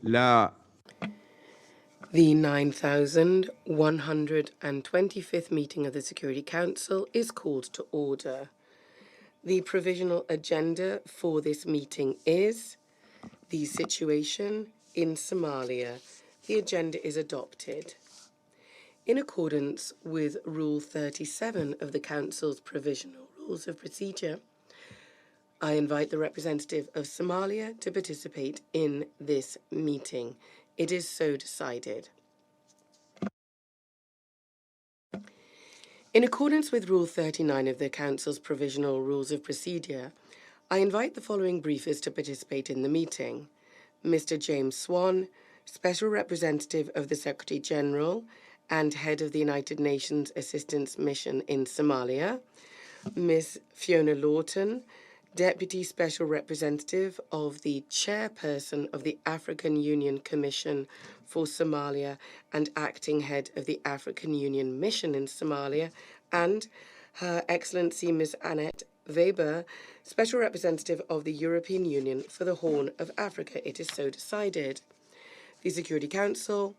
La The 9,125th meeting of the Security Council is called to order. The provisional agenda for this meeting is the situation in Somalia. The agenda is adopted. In accordance with Rule 37 of the Council's Provisional Rules of Procedure, I invite the representative of Somalia to participate in this meeting. It is so decided. In accordance with Rule 39 of the Council's Provisional Rules of Procedure, I invite the following briefers to participate in the meeting: Mr. James Swan, Special Representative of the Secretary-General and Head of the United Nations Assistance Mission in Somalia; Ms. Fiona Lawton, Deputy Special Representative of the Chairperson of the African Union Commission for Somalia and Acting Head of the African Union Mission in Somalia; and Her Excellency Ms. Annette Weber, Special Representative of the European Union for the Horn of Africa. It is so decided. The Security Council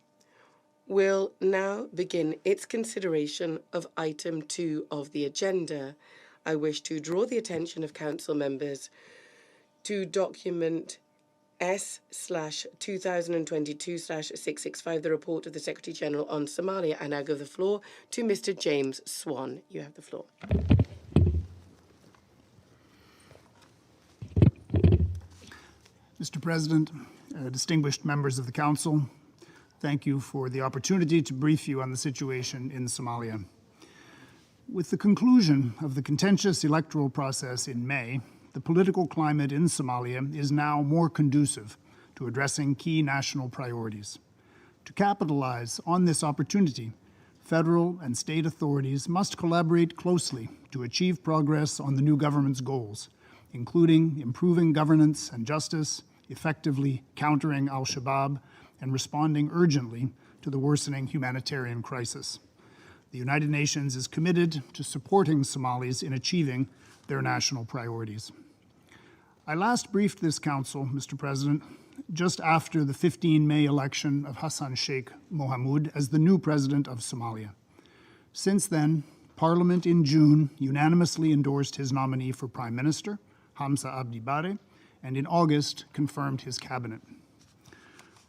will now begin its consideration of item 2 of the agenda. I wish to draw the attention of Council members to document S/2022/665, the report of the Secretary-General on Somalia. I now give the floor to Mr. James Swan. You have the floor. Mr. President, distinguished members of the Council, thank you for the opportunity to brief you on the situation in Somalia. With the conclusion of the contentious electoral process in May, the political climate in Somalia is now more conducive to addressing key national priorities. To capitalize on this opportunity, federal and state authorities must collaborate closely to achieve progress on the new government's goals, including improving governance and justice, effectively countering al-Shabaab, and responding urgently to the worsening humanitarian crisis. The United Nations is committed to supporting Somalis in achieving their national priorities. I last briefed this Council, Mr. President, just after the 15 May election of Hassan Sheikh Mohamud as the new president of Somalia. Since then, Parliament in June unanimously endorsed his nominee for Prime Minister, Hamza Abdi Bare, and in August confirmed his cabinet.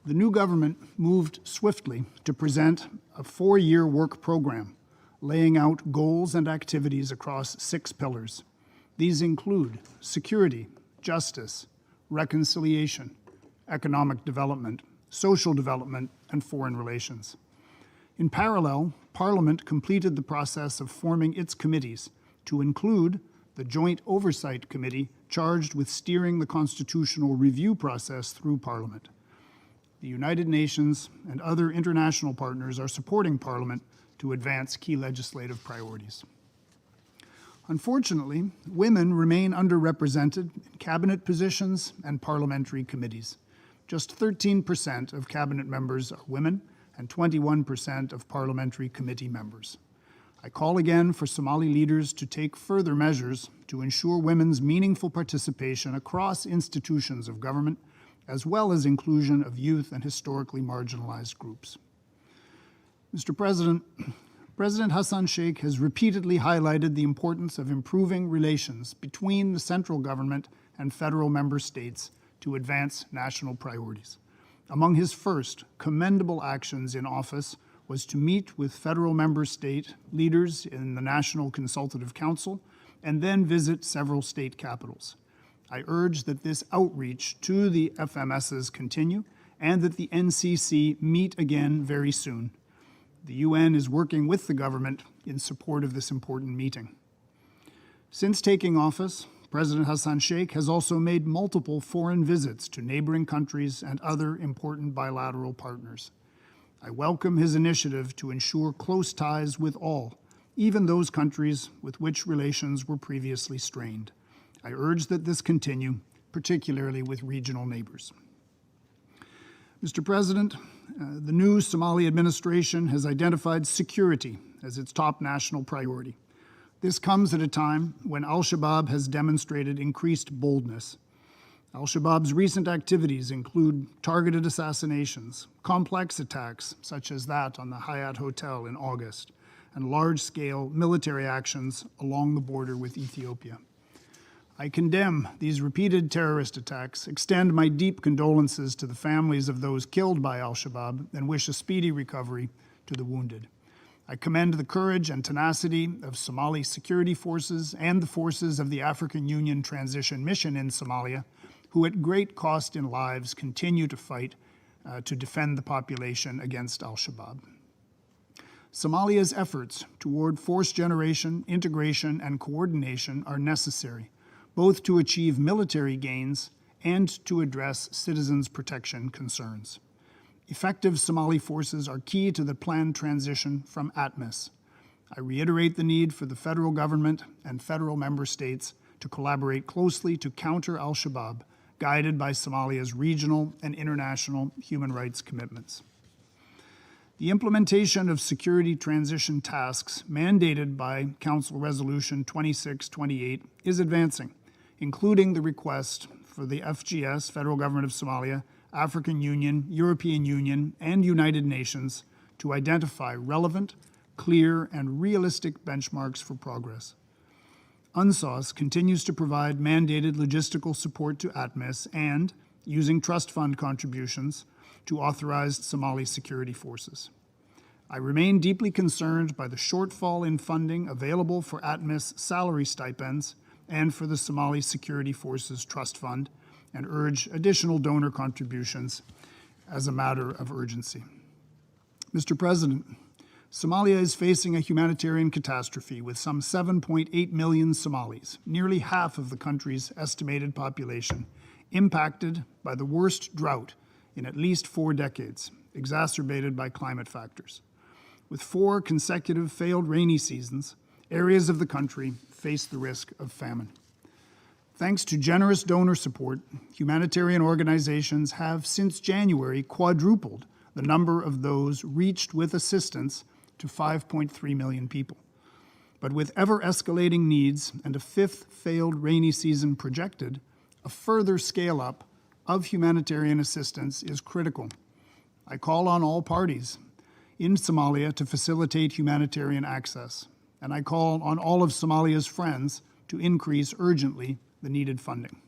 The new government moved swiftly to present a 4-year work program, laying out goals and activities across 6 pillars. These include security, justice, reconciliation, economic development, social development, and foreign relations. In parallel, Parliament completed the process of forming its committees to include the Joint Oversight Committee charged with steering the constitutional review process through Parliament. The United Nations and other international partners are supporting Parliament to advance key legislative priorities. Unfortunately, women remain underrepresented in cabinet positions and parliamentary committees. Just 13% of cabinet members are women and 21% of parliamentary committee members. I call again for Somali leaders to take further measures to ensure women's meaningful participation across institutions of government, as well as inclusion of youth and historically marginalized groups. Mr. President, President Hassan Sheikh has repeatedly highlighted the importance of improving relations between the central government and federal member states to advance national priorities. Among his first commendable actions in office was to meet with federal member state leaders in the National Consultative Council and then visit several state capitals. I urge that this outreach to the FMSs continue and that the NCC meet again very soon. The UN is working with the government in support of this important meeting. Since taking office, President Hassan Sheikh has also made multiple foreign visits to neighboring countries and other important bilateral partners. I welcome his initiative to ensure close ties with all, even those countries with which relations were previously strained. I urge that this continue, particularly with regional neighbors. Mr. President, the new Somali administration has identified security as its top national priority. This comes at a time when al-Shabaab has demonstrated increased boldness. Al-Shabaab's recent activities include targeted assassinations, complex attacks such as that on the Hyatt Hotel in August, and large-scale military actions along the border with Ethiopia. I condemn these repeated terrorist attacks, extend my deep condolences to the families of those killed by al-Shabaab, and wish a speedy recovery to the wounded. I commend the courage and tenacity of Somali security forces and the forces of the African Union Transition Mission in Somalia, who at great cost in lives continue to fight to defend the population against al-Shabaab. Somalia's efforts toward force generation, integration, and coordination are necessary, both to achieve military gains and to address citizens' protection concerns. Effective Somali forces are key to the planned transition from ATMIS. I reiterate the need for the federal government and federal member states to collaborate closely to counter al-Shabaab, guided by Somalia's regional and international human rights commitments. The implementation of security transition tasks mandated by Council Resolution 2628 is advancing, including the request for the FGS, Federal Government of Somalia, African Union, European Union, and United Nations to identify relevant, clear, and realistic benchmarks for progress. UNSOS continues to provide mandated logistical support to ATMIS and, using trust fund contributions, to authorized Somali security forces. I remain deeply concerned by the shortfall in funding available for ATMIS salary stipends and for the Somali Security Forces Trust Fund, and urge additional donor contributions as a matter of urgency. Mr. President, Somalia is facing a humanitarian catastrophe with some 7.8 million Somalis, nearly half of the country's estimated population, impacted by the worst drought in at least 4 decades, exacerbated by climate factors. With 4 consecutive failed rainy seasons, areas of the country face the risk of famine. Thanks to generous donor support, humanitarian organizations have since January quadrupled the number of those reached with assistance to 5.3 million people. But with ever-escalating needs and a 5th failed rainy season projected, a further scale-up of humanitarian assistance is critical. I call on all parties in Somalia to facilitate humanitarian access, and I call on all of Somalia's friends to increase urgently the needed funding.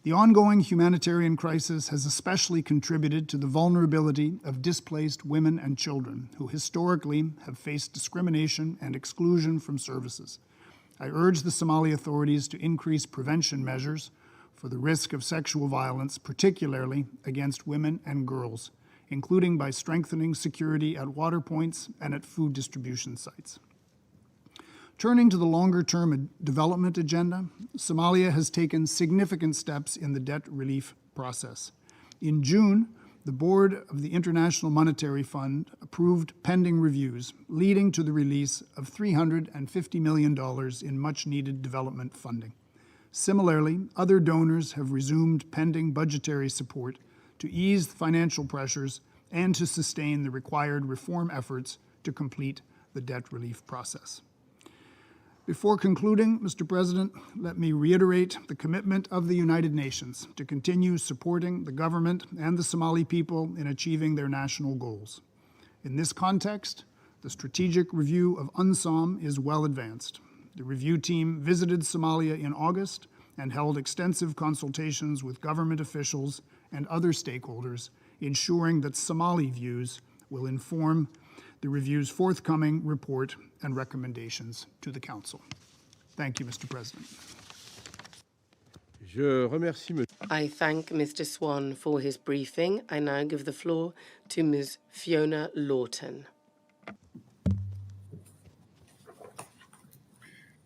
The ongoing humanitarian crisis has especially contributed to the vulnerability of displaced women and children who historically have faced discrimination and exclusion from services. I urge the Somali authorities to increase prevention measures for the risk of sexual violence, particularly against women and girls, including by strengthening security at water points and at food distribution sites. Turning to the longer-term development agenda, Somalia has taken significant steps in the debt relief process. In June, the board of the International Monetary Fund approved pending reviews, leading to the release of $350 million in much-needed development funding. Similarly, other donors have resumed pending budgetary support to ease financial pressures and to sustain the required reform efforts to complete the debt relief process. Before concluding, Mr. President, let me reiterate the commitment of the United Nations to continue supporting the government and the Somali people in achieving their national goals. In this context, the strategic review of UNSOM is well advanced. The review team visited Somalia in August and held extensive consultations with government officials and other stakeholders, ensuring that Somali views will inform the review's forthcoming report and recommendations to the Council. Thank you, Mr. President. I thank Mr. Swan for his briefing. I now give the floor to Ms. Fiona Lawton.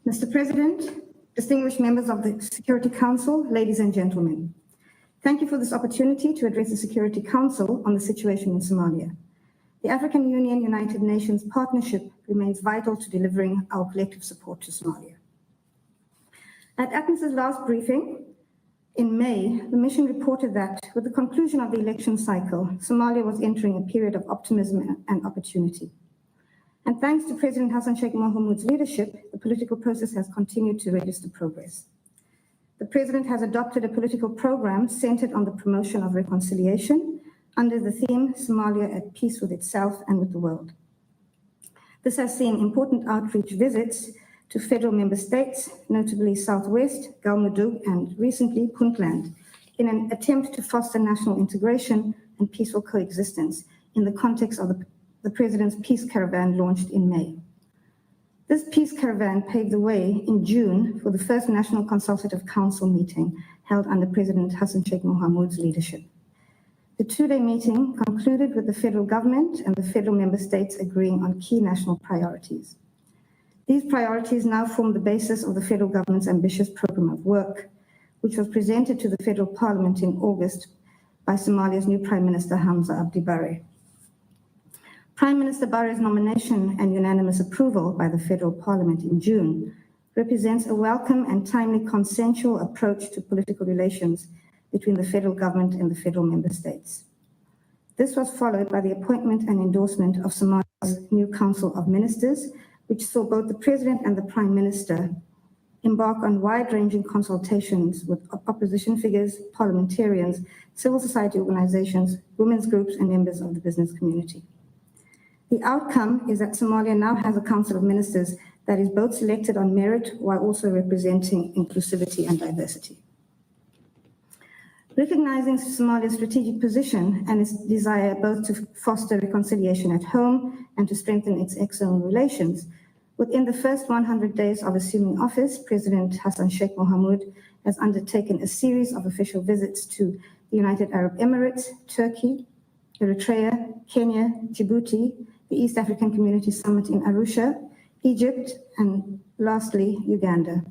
Mr. President, distinguished members of the Security Council, ladies and gentlemen, thank you for this opportunity to address the Security Council on the situation in Somalia. The African Union United Nations partnership remains vital to delivering our collective support to Somalia. At ATMIS's last briefing in May, the mission reported that with the conclusion of the election cycle, Somalia was entering a period of optimism and opportunity. And thanks to President Hassan Sheikh Mohamud's leadership, the political process has continued to register progress. the President has adopted a political program centered on the promotion of reconciliation under the theme Somalia at peace with itself and with the world. This has seen important outreach visits to federal member states, notably Southwest, Galmudug, and recently Puntland, in an attempt to foster national integration and peaceful coexistence in the context of the President's Peace Caravan launched in May. This Peace Caravan paved the way in June for the first National Consultative Council meeting held under President Hassan Sheikh Mohamud's leadership. The two-day meeting concluded with the federal government and the federal member states agreeing on key national priorities. These priorities now form the basis of the federal government's ambitious program of work, which was presented to the federal parliament in August by Somalia's new Prime Minister Hamza Abdi Barre. Prime Minister Barre's nomination and unanimous approval by the federal parliament in June represents a welcome and timely consensual approach to political relations between the federal government and the federal member states. This was followed by the appointment and endorsement of Somalia's new Council of Ministers, which saw both the President and the Prime Minister embark on wide-ranging consultations with opposition figures, parliamentarians, civil society organizations, women's groups, and members of the business community. The outcome is that Somalia now has a Council of Ministers that is both selected on merit while also representing inclusivity and diversity. Recognizing Somalia's strategic position and its desire both to foster reconciliation at home and to strengthen its external relations, within the first 100 days of assuming office, President Hassan Sheikh Mohamud has undertaken a series of official visits to the United Arab Emirates, Turkey, Eritrea, Kenya, Djibouti, the East African Community Summit in Arusha, Egypt, and lastly, Uganda.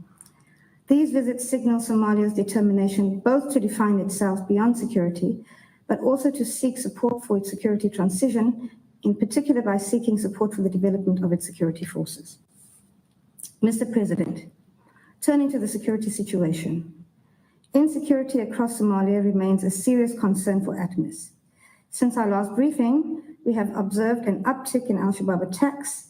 These visits signal Somalia's determination both to define itself beyond security, but also to seek support for its security transition, in particular by seeking support for the development of its security forces. Mr. President, turning to the security situation, insecurity across Somalia remains a serious concern for ATMIS. Since our last briefing, we have observed an uptick in al-Shabaab attacks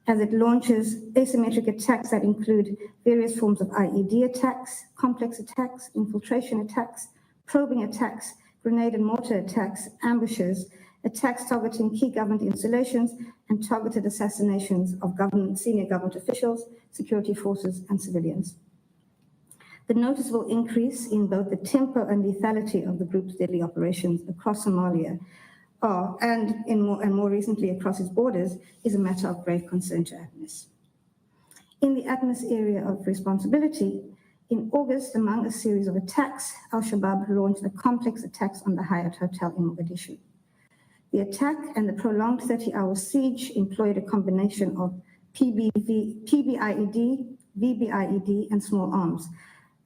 as it launches asymmetric attacks that include various forms of IED attacks, complex attacks, infiltration attacks, probing attacks, grenade and mortar attacks, ambushes, attacks targeting key government installations, and targeted assassinations of senior government officials, security forces, and civilians. The noticeable increase in both the tempo and lethality of the group's deadly operations across Somalia and more recently across its borders is a matter of grave concern to ATMIS. In the ATMIS area of responsibility, in August, among a series of attacks, al-Shabaab launched a complex attacks on the Hyatt Hotel in Mogadishu. The attack and the prolonged 30-hour siege employed a combination of PBIED, VBIED, and small arms,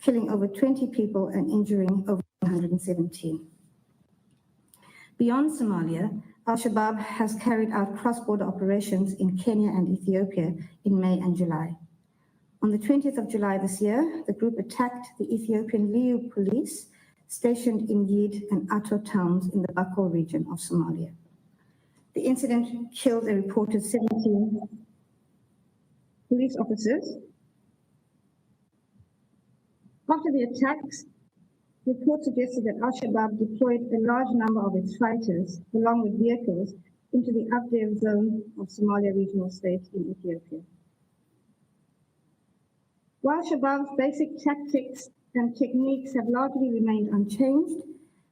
killing over 20 people and injuring over 117. Beyond Somalia, al-Shabaab has carried out cross-border operations in Kenya and Ethiopia in May and July. On the 20th of July this year, the group attacked the Ethiopian Liu police stationed in Yid and Ato towns in the Bakol region of Somalia. The incident killed a reported 17 police officers. After the attacks, reports suggested that al-Shabaab deployed a large number of its fighters, along with vehicles, into the Abdel zone of Somalia regional state in Ethiopia. While Shabaab's basic tactics and techniques have largely remained unchanged,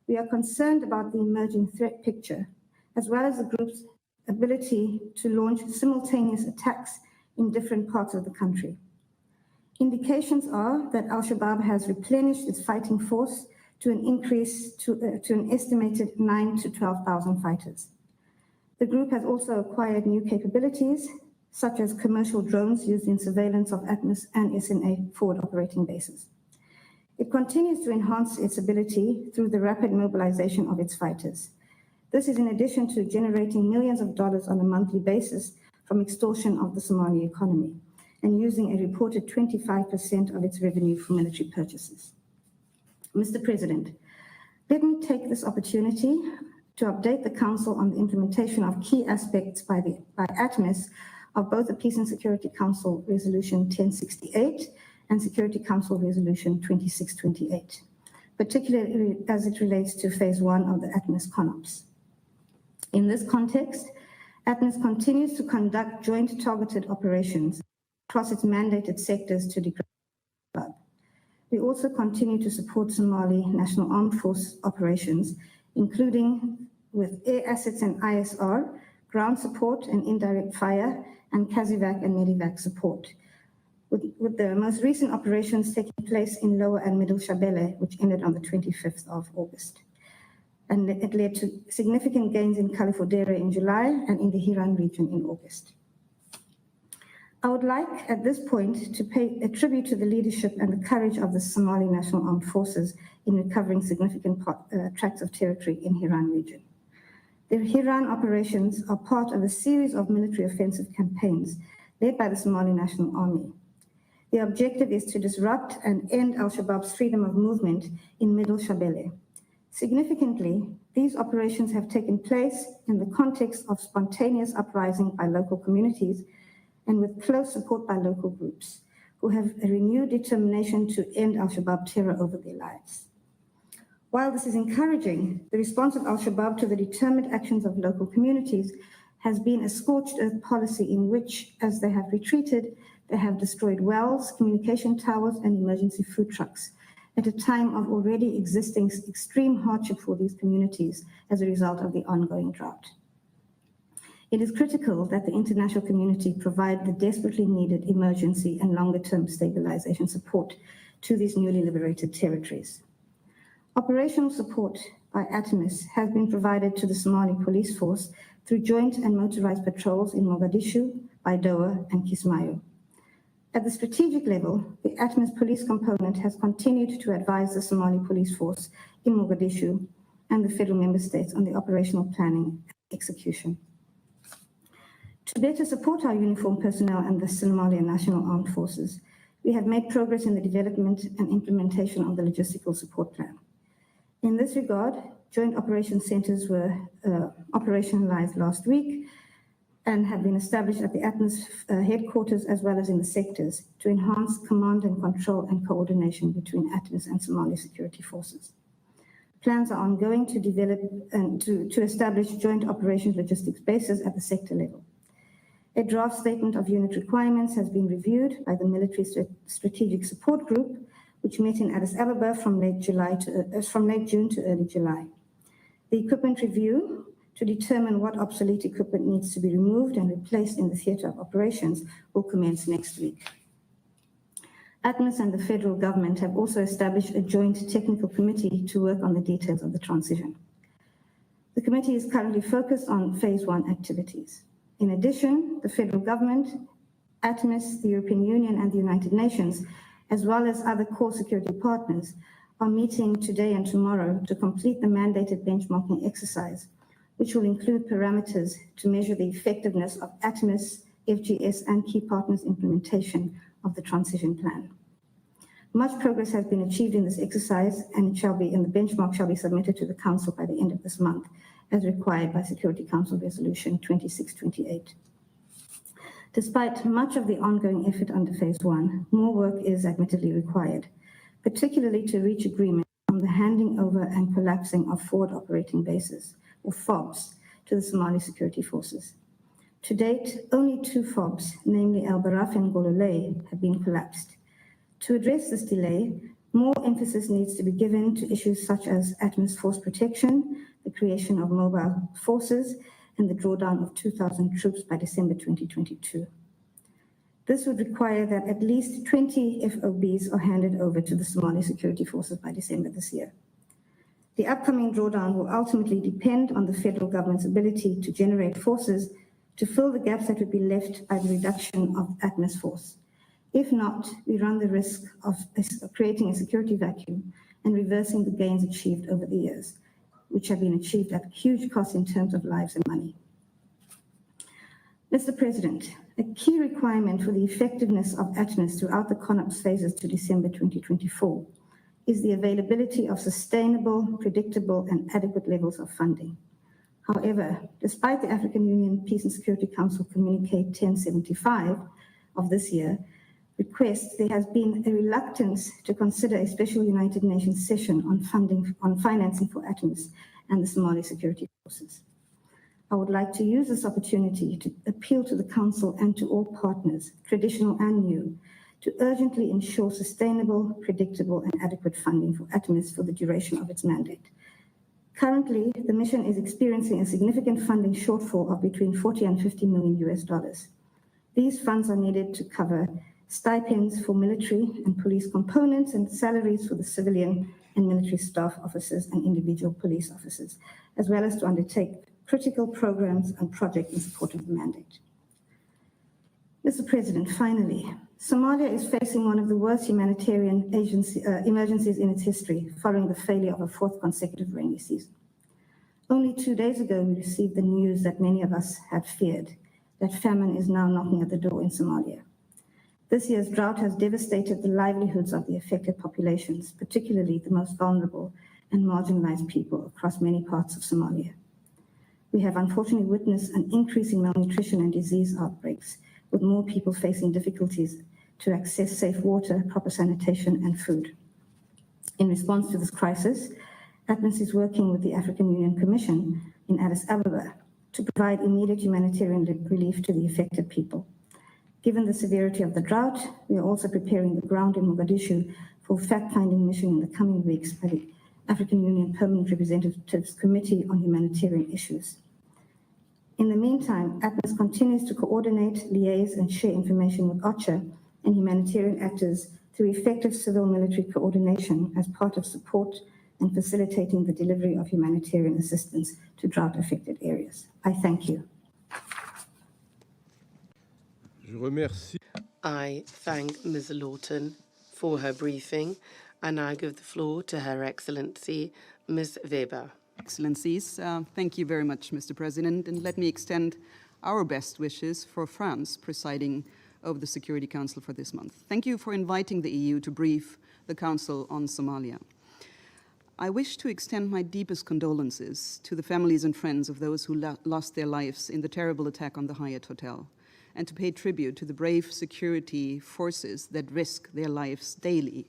we are concerned about the emerging threat picture, as well as the group's ability to launch simultaneous attacks in different parts of the country. Indications are that al-Shabaab has replenished its fighting force to an increase to an estimated 9,000 to 12,000 fighters. The group has also acquired new capabilities, such as commercial drones used in surveillance of ATMIS and SNA forward operating bases. It continues to enhance its ability through the rapid mobilization of its fighters. This is in addition to generating millions of dollars on a monthly basis from extortion of the Somali economy, and using a reported 25% of its revenue for military purchases. Mr. President, let me take this opportunity to update the Council on the implementation of key aspects by ATMIS of both the Peace and Security Council Resolution 1068 and Security Council Resolution 2628, particularly as it relates to Phase 1 of the ATMIS CONOPS. In this context, ATMIS continues to conduct joint targeted operations across its mandated sectors to degrade al-Shabaab. We also continue to support Somali National Armed Force operations, including with air assets and ISR, ground support and indirect fire, and CASEVAC and MEDEVAC support, with the most recent operations taking place in Lower and Middle Shabelle, which ended on the 25th of August. And it led to significant gains in Kalifodera in July and in the Hiran region in August. I would like at this point to pay a tribute to the leadership and the courage of the Somali National Armed Forces in recovering significant tracts of territory in Hiran region. The Hiran operations are part of a series of military offensive campaigns led by the Somali National Army. The objective is to disrupt and end al-Shabaab's freedom of movement in Middle Shabelle. Significantly, these operations have taken place in the context of spontaneous uprising by local communities and with close support by local groups who have a renewed determination to end al-Shabaab terror over their lives. While this is encouraging, the response of al-Shabaab to the determined actions of local communities has been a scorched earth policy in which, as they have retreated, they have destroyed wells, communication towers, and emergency food trucks at a time of already existing extreme hardship for these communities as a result of the ongoing drought. It is critical that the international community provide the desperately needed emergency and longer-term stabilization support to these newly liberated territories. Operational support by ATMIS has been provided to the Somali police force through joint and motorized patrols in Mogadishu, Baidoa, and Kismayo. At the strategic level, the ATMIS police component has continued to advise the Somali police force in Mogadishu and the federal member states on the operational planning and execution. To better support our uniformed personnel and the Somalian National Armed Forces, we have made progress in the development and implementation of the logistical support plan. In this regard, joint operation centers were operationalized last week and have been established at the ATMIS headquarters as well as in the sectors to enhance command and control and coordination between ATMIS and Somali security forces. Plans are ongoing to develop and to establish joint operations logistics bases at the sector level. A draft statement of unit requirements has been reviewed by the Military Strategic Support Group, which met in Addis Ababa from late June to early July. The equipment review to determine what obsolete equipment needs to be removed and replaced in the theatre of operations will commence next week. ATMIS and the federal government have also established a joint technical committee to work on the details of the transition. The committee is currently focused on Phase 1 activities. In addition, the federal government, ATMIS, the European Union, and the United Nations, as well as other core security partners, are meeting today and tomorrow to complete the mandated benchmarking exercise, which will include parameters to measure the effectiveness of ATMIS, FGS, and key partners' implementation of the transition plan. Much progress has been achieved in this exercise, and the benchmark shall be submitted to the Council by the end of this month, as required by Security Council Resolution 2628. Despite much of the ongoing effort under Phase 1, more work is admittedly required, particularly to reach agreement on the handing over and collapsing of forward operating bases, or FOBs, to the Somali security forces. To date, only 2 FOBs, namely El Baraf and Gololei, have been collapsed. To address this delay, more emphasis needs to be given to issues such as ATMIS force protection, the creation of mobile forces, and the drawdown of 2,000 troops by December 2022. This would require that at least 20 FOBs are handed over to the Somali security forces by December this year. The upcoming drawdown will ultimately depend on the federal government's ability to generate forces to fill the gaps that would be left by the reduction of ATMIS force. If not, we run the risk of creating a security vacuum and reversing the gains achieved over the years, which have been achieved at huge cost in terms of lives and money. Mr. President, a key requirement for the effectiveness of ATMIS throughout the CONOPS phases to December 2024 is the availability of sustainable, predictable, and adequate levels of funding. However, despite the African Union Peace and Security Council Communique 1075 of this year, requests, there has been a reluctance to consider a special United Nations session on financing for ATMIS and the Somali security forces. I would like to use this opportunity to appeal to the Council and to all partners, traditional and new, to urgently ensure sustainable, predictable, and adequate funding for ATMIS for the duration of its mandate. Currently, the mission is experiencing a significant funding shortfall of between 40 and 50 million US dollars. These funds are needed to cover stipends for military and police components and salaries for the civilian and military staff officers and individual police officers, as well as to undertake critical programs and projects in support of the mandate. Mr. President, finally, Somalia is facing one of the worst humanitarian emergencies in its history, following the failure of a fourth consecutive rainy season. Only 2 days ago, we received the news that many of us had feared, that famine is now knocking at the door in Somalia. This year's drought has devastated the livelihoods of the affected populations, particularly the most vulnerable and marginalized people across many parts of Somalia. We have unfortunately witnessed an increase in malnutrition and disease outbreaks, with more people facing difficulties to access safe water, proper sanitation, and food. In response to this crisis, ATMIS is working with the African Union Commission in Addis Ababa to provide immediate humanitarian relief to the affected people. Given the severity of the drought, we are also preparing the ground in Mogadishu for a fact-finding mission in the coming weeks by the African Union Permanent Representatives Committee on Humanitarian Issues. In the meantime, ATMIS continues to coordinate, liaise, and share information with OCHA and humanitarian actors through effective civil-military coordination as part of support and facilitating the delivery of humanitarian assistance to drought-affected areas. I thank you. I thank Ms. Lawton for her briefing, and I give the floor to Her Excellency, Ms. Weber. Excellencies, thank you very much, Mr. President, and let me extend our best wishes for France presiding over the Security Council for this month. Thank you for inviting the EU to brief the Council on Somalia. I wish to extend my deepest condolences to the families and friends of those who lost their lives in the terrible attack on the Hyatt Hotel, and to pay tribute to the brave security forces that risk their lives daily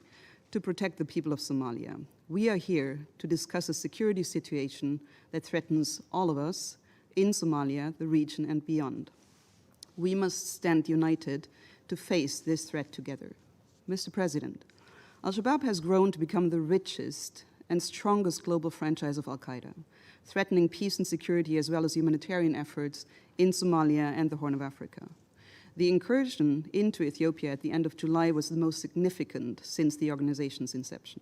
to protect the people of Somalia. We are here to discuss a security situation that threatens all of us in Somalia, the region, and beyond. We must stand united to face this threat together. Mr. President, Al-Shabaab has grown to become the richest and strongest global franchise of Al-Qaeda, threatening peace and security as well as humanitarian efforts in Somalia and the Horn of Africa. The incursion into Ethiopia at the end of July was the most significant since the organization's inception,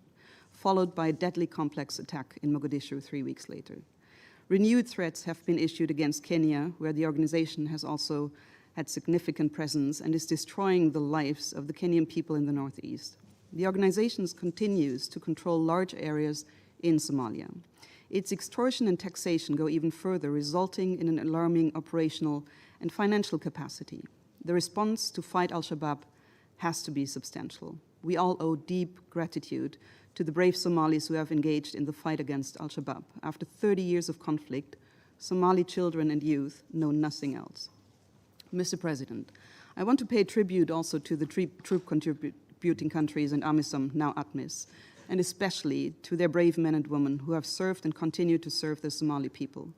followed by a deadly complex attack in Mogadishu 3 weeks later. Renewed threats have been issued against Kenya, where the organization has also had significant presence and is destroying the lives of the Kenyan people in the northeast. The organization continues to control large areas in Somalia. Its extortion and taxation go even further, resulting in an alarming operational and financial capacity. The response to fight Al-Shabaab has to be substantial. We all owe deep gratitude to the brave Somalis who have engaged in the fight against Al-Shabaab. After 30 years of conflict, Somali children and youth know nothing else. Mr. President, I want to pay tribute also to the troop contributing countries and AMISOM, now ATMIS, and especially to their brave men and women who have served and continue to serve the Somali people.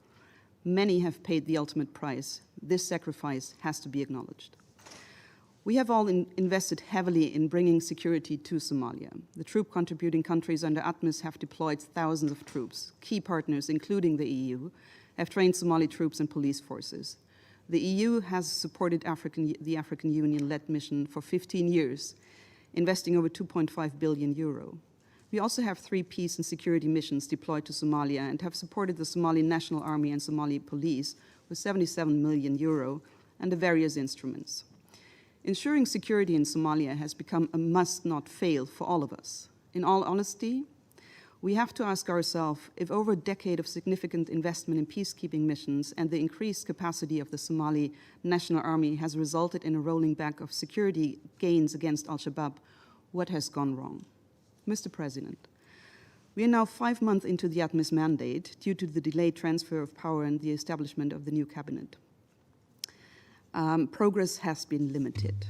Many have paid the ultimate price. This sacrifice has to be acknowledged. We have all invested heavily in bringing security to Somalia. The troop contributing countries under ATMIS have deployed thousands of troops. Key partners, including the EU, have trained Somali troops and police forces. The EU has supported the African Union-led mission for 15 years, investing over 2.5 billion euro. We also have 3 peace and security missions deployed to Somalia and have supported the Somali National Army and Somali Police with 77 million euro and the various instruments. Ensuring security in Somalia has become a must-not-fail for all of us. In all honesty, we have to ask ourselves if over a decade of significant investment in peacekeeping missions and the increased capacity of the Somali National Army has resulted in a rolling back of security gains against Al-Shabaab, what has gone wrong? Mr. President, we are now 5 months into the ATMIS mandate due to the delayed transfer of power and the establishment of the new cabinet. Progress has been limited.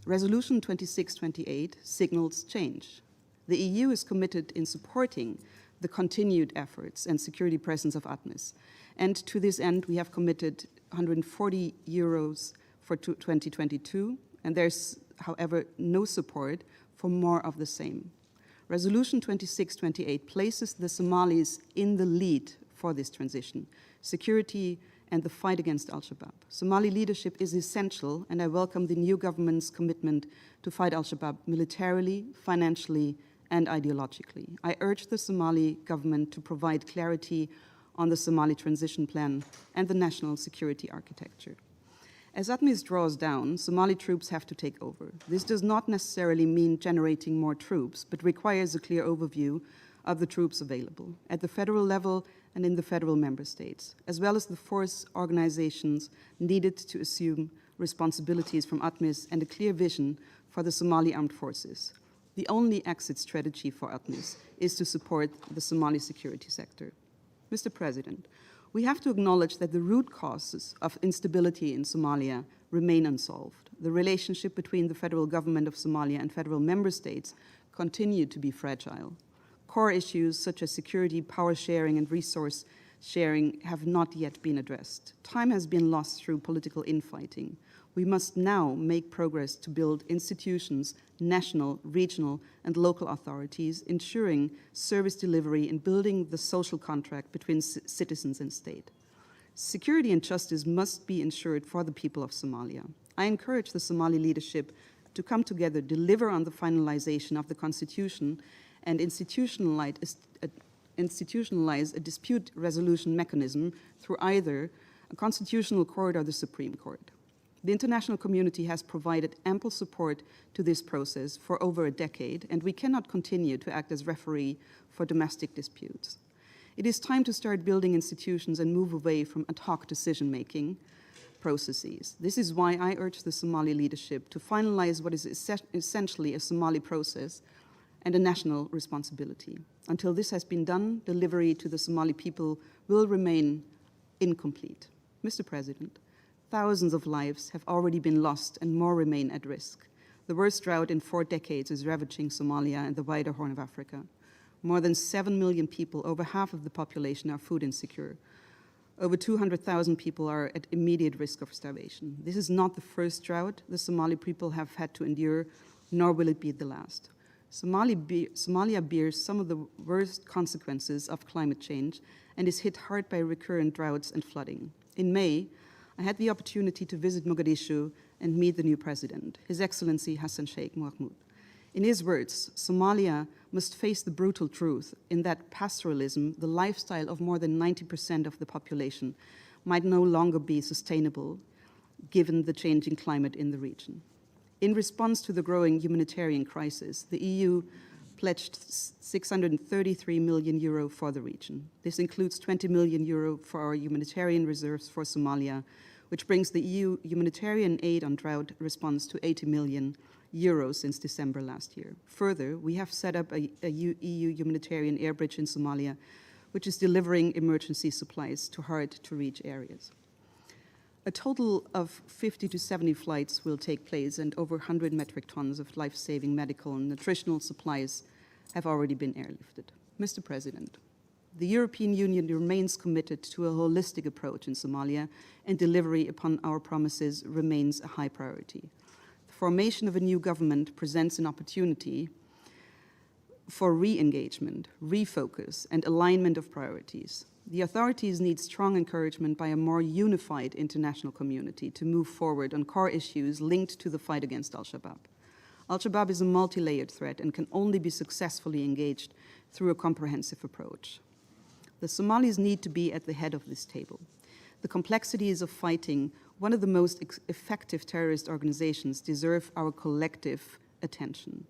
Resolution 2628 signals change. The EU is committed in supporting the continued efforts and security presence of ATMIS. And to this end, we have committed 140 euros for 2022, and there's, however, no support for more of the same. Resolution 2628 places the Somalis in the lead for this transition, security and the fight against al-Shabaab. Somali leadership is essential, and I welcome the new government's commitment to fight al-Shabaab militarily, financially, and ideologically. I urge the Somali government to provide clarity on the Somali transition plan and the national security architecture. As ATMIS draws down, Somali troops have to take over. This does not necessarily mean generating more troops, but requires a clear overview of the troops available at the federal level and in the federal member states, as well as the force organizations needed to assume responsibilities from ATMIS and a clear vision for the Somali armed forces. The only exit strategy for ATMIS is to support the Somali security sector. Mr. President, we have to acknowledge that the root causes of instability in Somalia remain unsolved. The relationship between the federal government of Somalia and federal member states continue to be fragile. Core issues such as security, power sharing, and resource sharing have not yet been addressed. Time has been lost through political infighting. We must now make progress to build institutions, national, regional, and local authorities, ensuring service delivery and building the social contract between citizens and state. Security and justice must be ensured for the people of Somalia. I encourage the Somali leadership to come together, deliver on the finalization of the constitution, and institutionalize a dispute resolution mechanism through either a constitutional court or the Supreme Court. The international community has provided ample support to this process for over a decade, and we cannot continue to act as referee for domestic disputes. It is time to start building institutions and move away from ad hoc decision-making processes. This is why I urge the Somali leadership to finalize what is essentially a Somali process and a national responsibility. Until this has been done, delivery to the Somali people will remain incomplete. Mr. President, thousands of lives have already been lost and more remain at risk. The worst drought in 4 decades is ravaging Somalia and the wider Horn of Africa. More than 7 million people, over half of the population, are food insecure. Over 200,000 people are at immediate risk of starvation. This is not the first drought the Somali people have had to endure, nor will it be the last. Somalia bears some of the worst consequences of climate change and is hit hard by recurrent droughts and flooding. In May, I had the opportunity to visit Mogadishu and meet the new president, His Excellency Hassan Sheikh Mohamud. In his words, Somalia must face the brutal truth in that pastoralism, the lifestyle of more than 90% of the population, might no longer be sustainable given the changing climate in the region. In response to the growing humanitarian crisis, the EU pledged 633 million euro for the region. This includes 20 million euro for our humanitarian reserves for Somalia, which brings the EU humanitarian aid on drought response to 80 million euro since December last year. Further, we have set up a EU humanitarian air bridge in Somalia, which is delivering emergency supplies to hard-to-reach areas. A total of 50 to 70 flights will take place, and over 100 metric tons of life-saving medical and nutritional supplies have already been airlifted. Mr. President, the European Union remains committed to a holistic approach in Somalia, and delivery upon our promises remains a high priority. The formation of a new government presents an opportunity for re-engagement, refocus, and alignment of priorities. The authorities need strong encouragement by a more unified international community to move forward on core issues linked to the fight against al-Shabaab. Al-Shabaab is a multi-layered threat and can only be successfully engaged through a comprehensive approach. The Somalis need to be at the head of this table. The complexities of fighting one of the most effective terrorist organizations deserve our collective attention.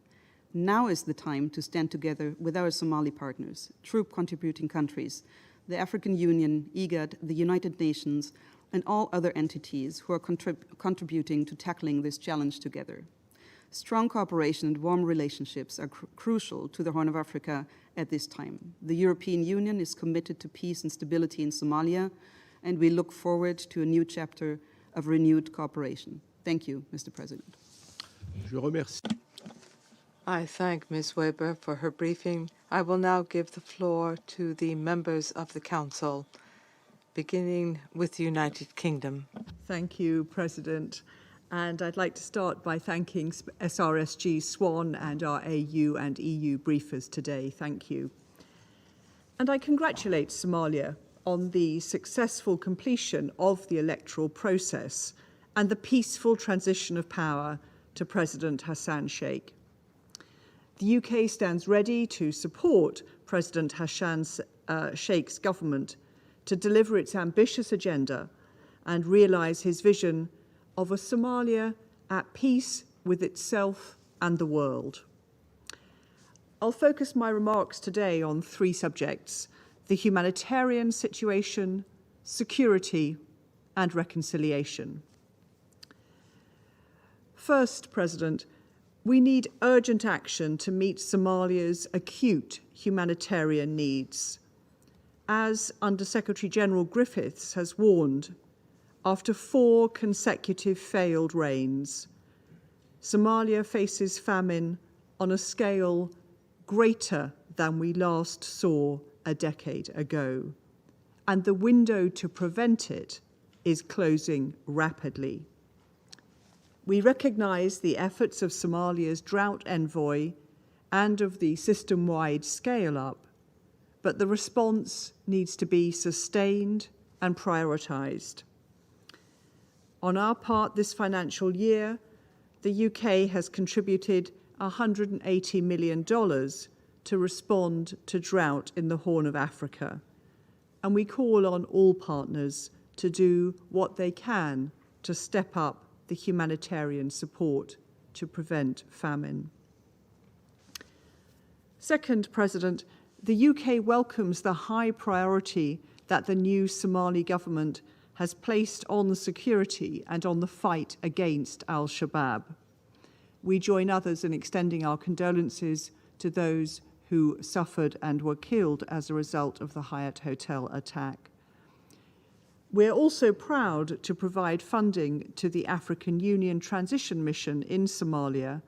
Now is the time to stand together with our Somali partners, troop contributing countries, the African Union, IGAD, the United Nations, and all other entities who are contributing to tackling this challenge together. Strong cooperation and warm relationships are crucial to the Horn of Africa at this time. The European Union is committed to peace and stability in Somalia, and we look forward to a new chapter of renewed cooperation. Thank you, Mr. President. Je remercie. I thank Ms. Weber for her briefing. I will now give the floor to the members of the Council, beginning with the United Kingdom. Thank you, President. And I'd like to start by thanking SRSG Swan and our AU and EU briefers today. Thank you. And I congratulate Somalia on the successful completion of the electoral process and the peaceful transition of power to President Hassan Sheikh. The UK stands ready to support President Hassan Sheikh's government to deliver its ambitious agenda and realise his vision of a Somalia at peace with itself and the world. I'll focus my remarks today on three subjects: the humanitarian situation, security, and reconciliation. First, President, we need urgent action to meet Somalia's acute humanitarian needs. As Under-Secretary General Griffiths has warned, after 4 consecutive failed rains, Somalia faces famine on a scale greater than we last saw a decade ago, and the window to prevent it is closing rapidly. We recognise the efforts of Somalia's drought envoy and of the system-wide scale-up, but the response needs to be sustained and prioritised. On our part this financial year, the UK has contributed $180 million to respond to drought in the Horn of Africa, and we call on all partners to do what they can to step up the humanitarian support to prevent famine. Second, President, the UK welcomes the high priority that the new Somali government has placed on security and on the fight against al-Shabaab. We join others in extending our condolences to those who suffered and were killed as a result of the Hyatt Hotel attack. We're also proud to provide funding to the African Union Transition Mission in Somalia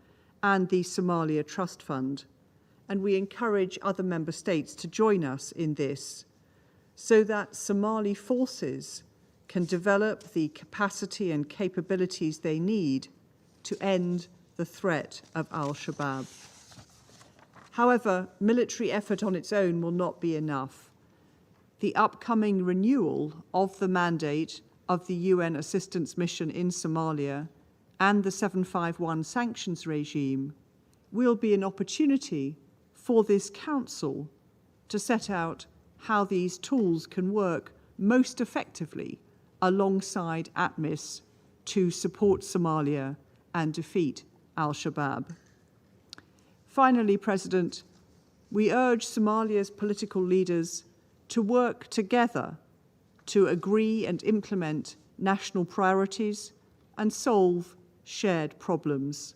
and the Somalia Trust Fund, and we encourage other member states to join us in this so that Somali forces can develop the capacity and capabilities they need to end the threat of al-Shabaab. However, military effort on its own will not be enough. The upcoming renewal of the mandate of the UN Assistance Mission in Somalia and the 751 sanctions regime will be an opportunity for this Council to set out how these tools can work most effectively alongside ATMIS to support Somalia and defeat al-Shabaab. Finally, President, we urge Somalia's political leaders to work together to agree and implement national priorities and solve shared problems.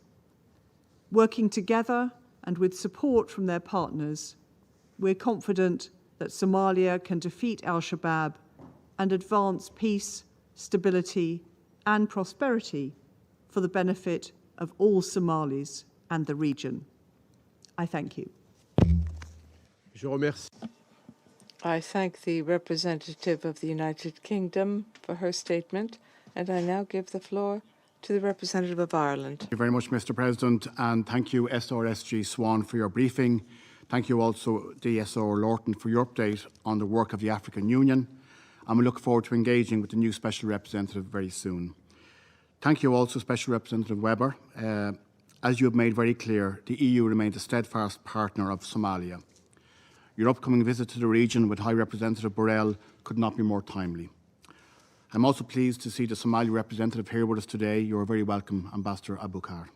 Working together and with support from their partners, we're confident that Somalia can defeat al-Shabaab and advance peace, stability, and prosperity for the benefit of all Somalis and the region. I thank you. Je remercie. I thank the representative of the United Kingdom for her statement, and I now give the floor to the representative of Ireland. Thank you very much, Mr. President, and thank you, SRSG Swan, for your briefing. Thank you also, DSO Lorton, for your update on the work of the African Union, and we look forward to engaging with the new Special Representative very soon. Thank you also, Special Representative Weber. As you have made very clear, the EU remains a steadfast partner of Somalia. Your upcoming visit to the region with High Representative Borrell could not be more timely. I'm also pleased to see the Somali representative here with us today. You are very welcome, Ambassador Abukar.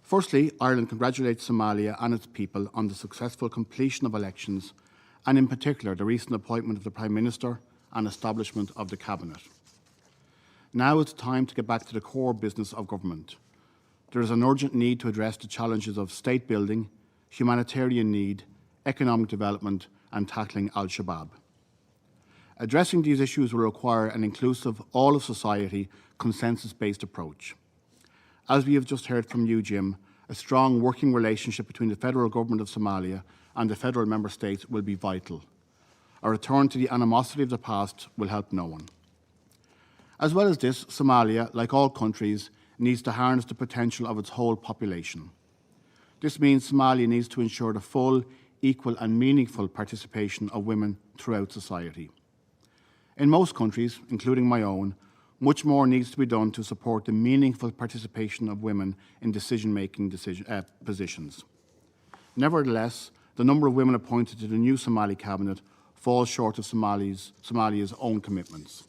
Firstly, Ireland congratulates Somalia and its people on the successful completion of elections, and in particular the recent appointment of the Prime Minister and establishment of the Cabinet. Now is the time to get back to the core business of government. There is an urgent need to address the challenges of state building, humanitarian need, economic development, and tackling al-Shabaab. Addressing these issues will require an inclusive, all-of-society, consensus-based approach. As we have just heard from you, Jim, a strong working relationship between the federal government of Somalia and the federal member states will be vital. A return to the animosity of the past will help no one. As well as this, Somalia, like all countries, needs to harness the potential of its whole population. This means Somalia needs to ensure the full, equal and meaningful participation of women throughout society. In most countries, including my own, much more needs to be done to support the meaningful participation of women in decision-making positions. Nevertheless, the number of women appointed to the new Somali cabinet falls short of Somalia's own commitments.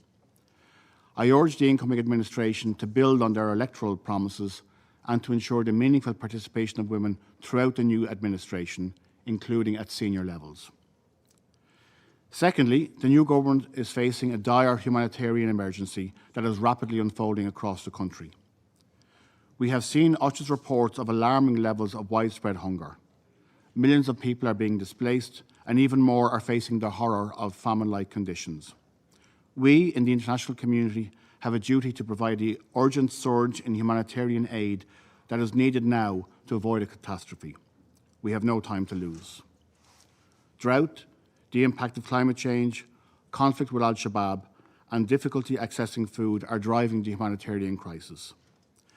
I urge the incoming administration to build on their electoral promises and to ensure the meaningful participation of women throughout the new administration, including at senior levels. Secondly, the new government is facing a dire humanitarian emergency that is rapidly unfolding across the country. We have seen OCHA's reports of alarming levels of widespread hunger. Millions of people are being displaced, and even more are facing the horror of famine-like conditions. We, in the international community, have a duty to provide the urgent surge in humanitarian aid that is needed now to avoid a catastrophe. We have no time to lose. Drought, the impact of climate change, conflict with al-Shabaab, and difficulty accessing food are driving the humanitarian crisis.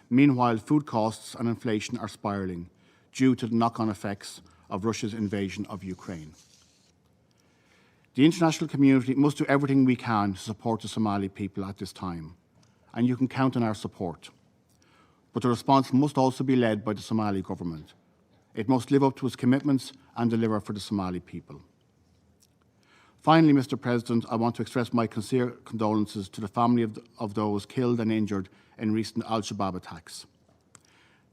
Meanwhile, food costs and inflation are spiralling due to the knock-on effects of Russia's invasion of Ukraine. The international community must do everything we can to support the Somali people at this time, and you can count on our support. But the response must also be led by the Somali government. It must live up to its commitments and deliver for the Somali people. Finally, Mr. President, I want to express my sincere condolences to the family of those killed and injured in recent al-Shabaab attacks.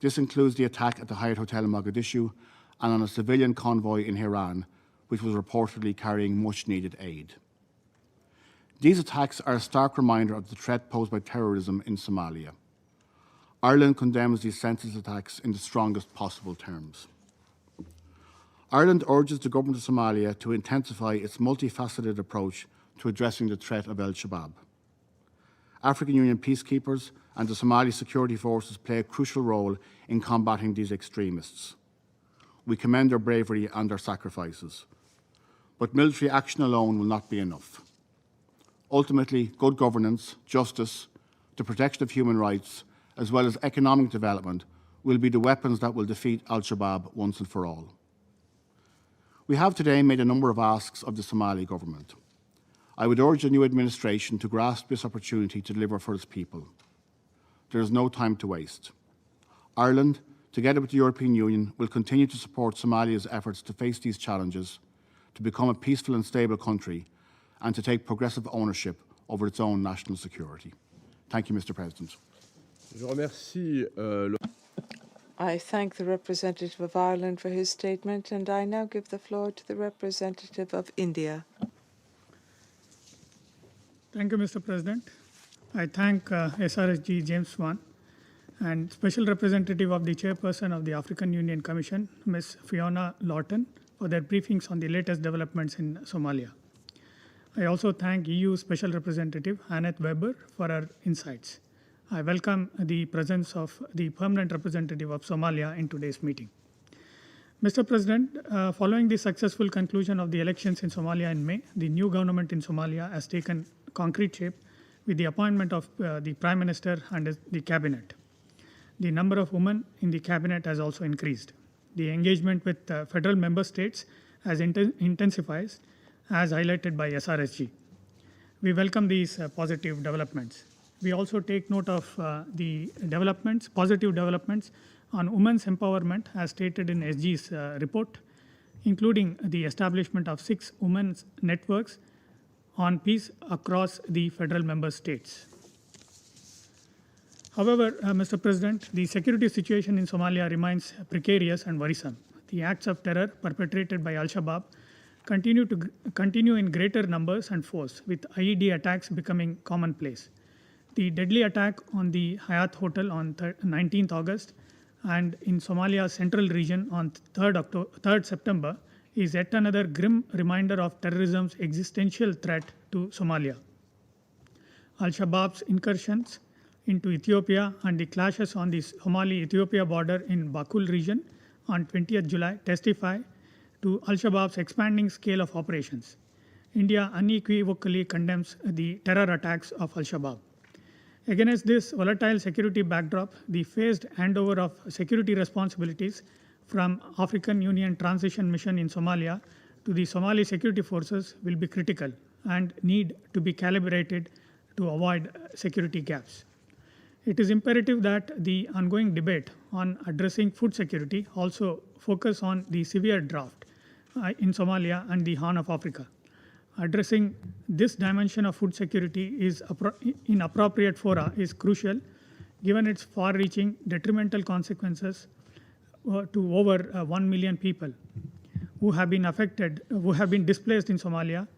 This includes the attack at the Hyatt Hotel in Mogadishu and on a civilian convoy in Iran, which was reportedly carrying much-needed aid. These attacks are a stark reminder of the threat posed by terrorism in Somalia. Ireland condemns these senseless attacks in the strongest possible terms. Ireland urges the government of Somalia to intensify its multifaceted approach to addressing the threat of al-Shabaab. African Union peacekeepers and the Somali security forces play a crucial role in combating these extremists. We commend their bravery and their sacrifices. But military action alone will not be enough. Ultimately, good governance, justice, the protection of human rights, as well as economic development, will be the weapons that will defeat al-Shabaab once and for all. We have today made a number of asks of the Somali government. I would urge the new administration to grasp this opportunity to deliver for its people. There is no time to waste. Ireland, together with the European Union, will continue to support Somalia's efforts to face these challenges, to become a peaceful and stable country, and to take progressive ownership over its own national security. Thank you, Mr. President. Je remercie I thank the representative of Ireland for his statement, and I now give the floor to the representative of India. Thank you, Mr. President. I thank SRSG James Swan and Special Representative of the Chairperson of the African Union Commission, Ms. Fiona Lawton, for their briefings on the latest developments in Somalia. I also thank EU Special Representative Annette Weber for her insights. I welcome the presence of the permanent representative of Somalia in today's meeting. Mr. President, following the successful conclusion of the elections in Somalia in May, the new government in Somalia has taken concrete shape with the appointment of the Prime Minister and the Cabinet. The number of women in the Cabinet has also increased. The engagement with federal member states has intensified, as highlighted by SRSG. We welcome these positive developments. We also take note of the positive developments on women's empowerment as stated in SG's report, including the establishment of 6 women's networks on peace across the federal member states. However, Mr. President, the security situation in Somalia remains precarious and worrisome. The acts of terror perpetrated by al-Shabaab continue in greater numbers and force, with IED attacks becoming commonplace. The deadly attack on the Hyatt Hotel on 19th August and in Somalia's central region on 3rd September is yet another grim reminder of terrorism's existential threat to Somalia. Al-Shabaab's incursions into Ethiopia and the clashes on the Somali-Ethiopia border in Bakul region on 20th July testify to Al-Shabaab's expanding scale of operations. India unequivocally condemns the terror attacks of Al-Shabaab. Against this volatile security backdrop, the phased handover of security responsibilities from African Union Transition Mission in Somalia to the Somali security forces will be critical and need to be calibrated to avoid security gaps. It is imperative that the ongoing debate on addressing food security also focus on the severe drought in Somalia and the Horn of Africa. Addressing this dimension of food security in appropriate fora is crucial, given its far-reaching detrimental consequences to over 1 million people who have been displaced in Somalia,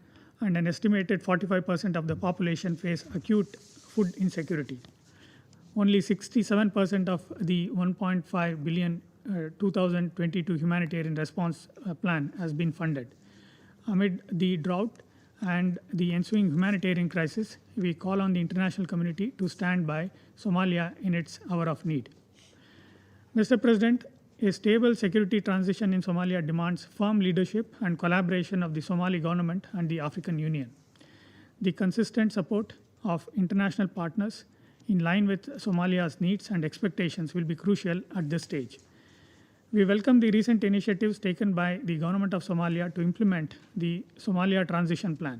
and an estimated 45% of the population face acute food insecurity. Only 67% of the 1.5 billion 2022 humanitarian response plan has been funded. Amid the drought and the ensuing humanitarian crisis, we call on the international community to stand by Somalia in its hour of need. Mr. President, a stable security transition in Somalia demands firm leadership and collaboration of the Somali government and the African Union. The consistent support of international partners in line with Somalia's needs and expectations will be crucial at this stage. We welcome the recent initiatives taken by the government of Somalia to implement the Somalia Transition Plan.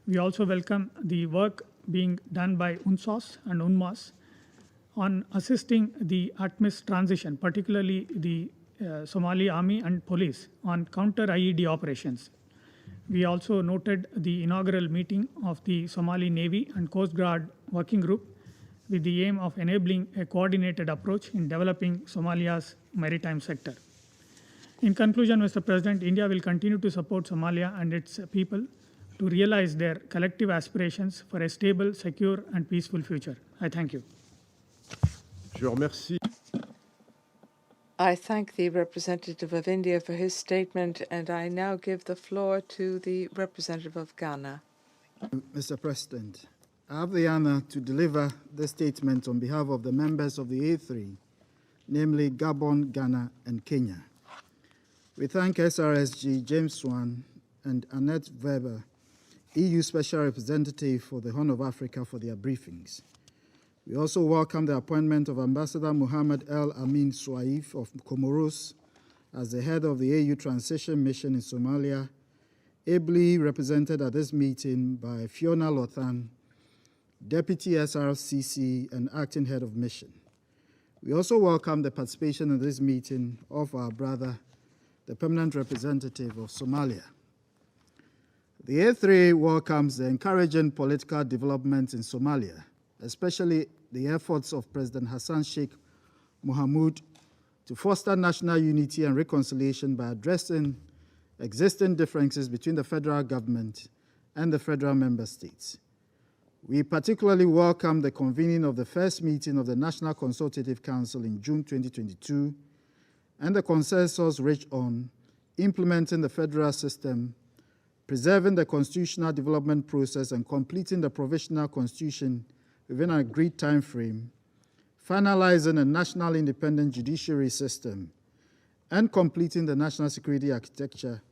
We also welcome the work being done by UNSOS and UNMAS on assisting the ATMIS transition, particularly the Somali Army and Police, on counter-IED operations. We also noted the inaugural meeting of the Somali Navy and Coast Guard Working Group with the aim of enabling a coordinated approach in developing Somalia's maritime sector. In conclusion, Mr. President, India will continue to support Somalia and its people to realize their collective aspirations for a stable, secure, and peaceful future. I thank you. Je remercie. I thank the representative of India for his statement, and I now give the floor to the representative of Ghana. Mr. President, I have the honor to deliver this statement on behalf of the members of the A3, namely Gabon, Ghana, and Kenya. We thank SRSG James Swan and Annette Weber, EU Special Representative for the Horn of Africa, for their briefings. We also welcome the appointment of Ambassador Mohamed El Amin Souaif of Comoros as the head of the AU Transition Mission in Somalia, ably represented at this meeting by Fiona Lothan, Deputy SRCC and Acting Head of Mission. We also welcome the participation in this meeting of our brother, the Permanent Representative of Somalia. The A3 welcomes the encouraging political developments in Somalia, especially the efforts of President Hassan Sheikh Mohamud to foster national unity and reconciliation by addressing existing differences between the federal government and the federal member states. We particularly welcome the convening of the first meeting of the National Consultative Council in June 2022 and the consensus reached on implementing the federal system, preserving the constitutional development process, and completing the provisional constitution within an agreed time frame, finalizing a national independent judiciary system, and completing the national security architecture,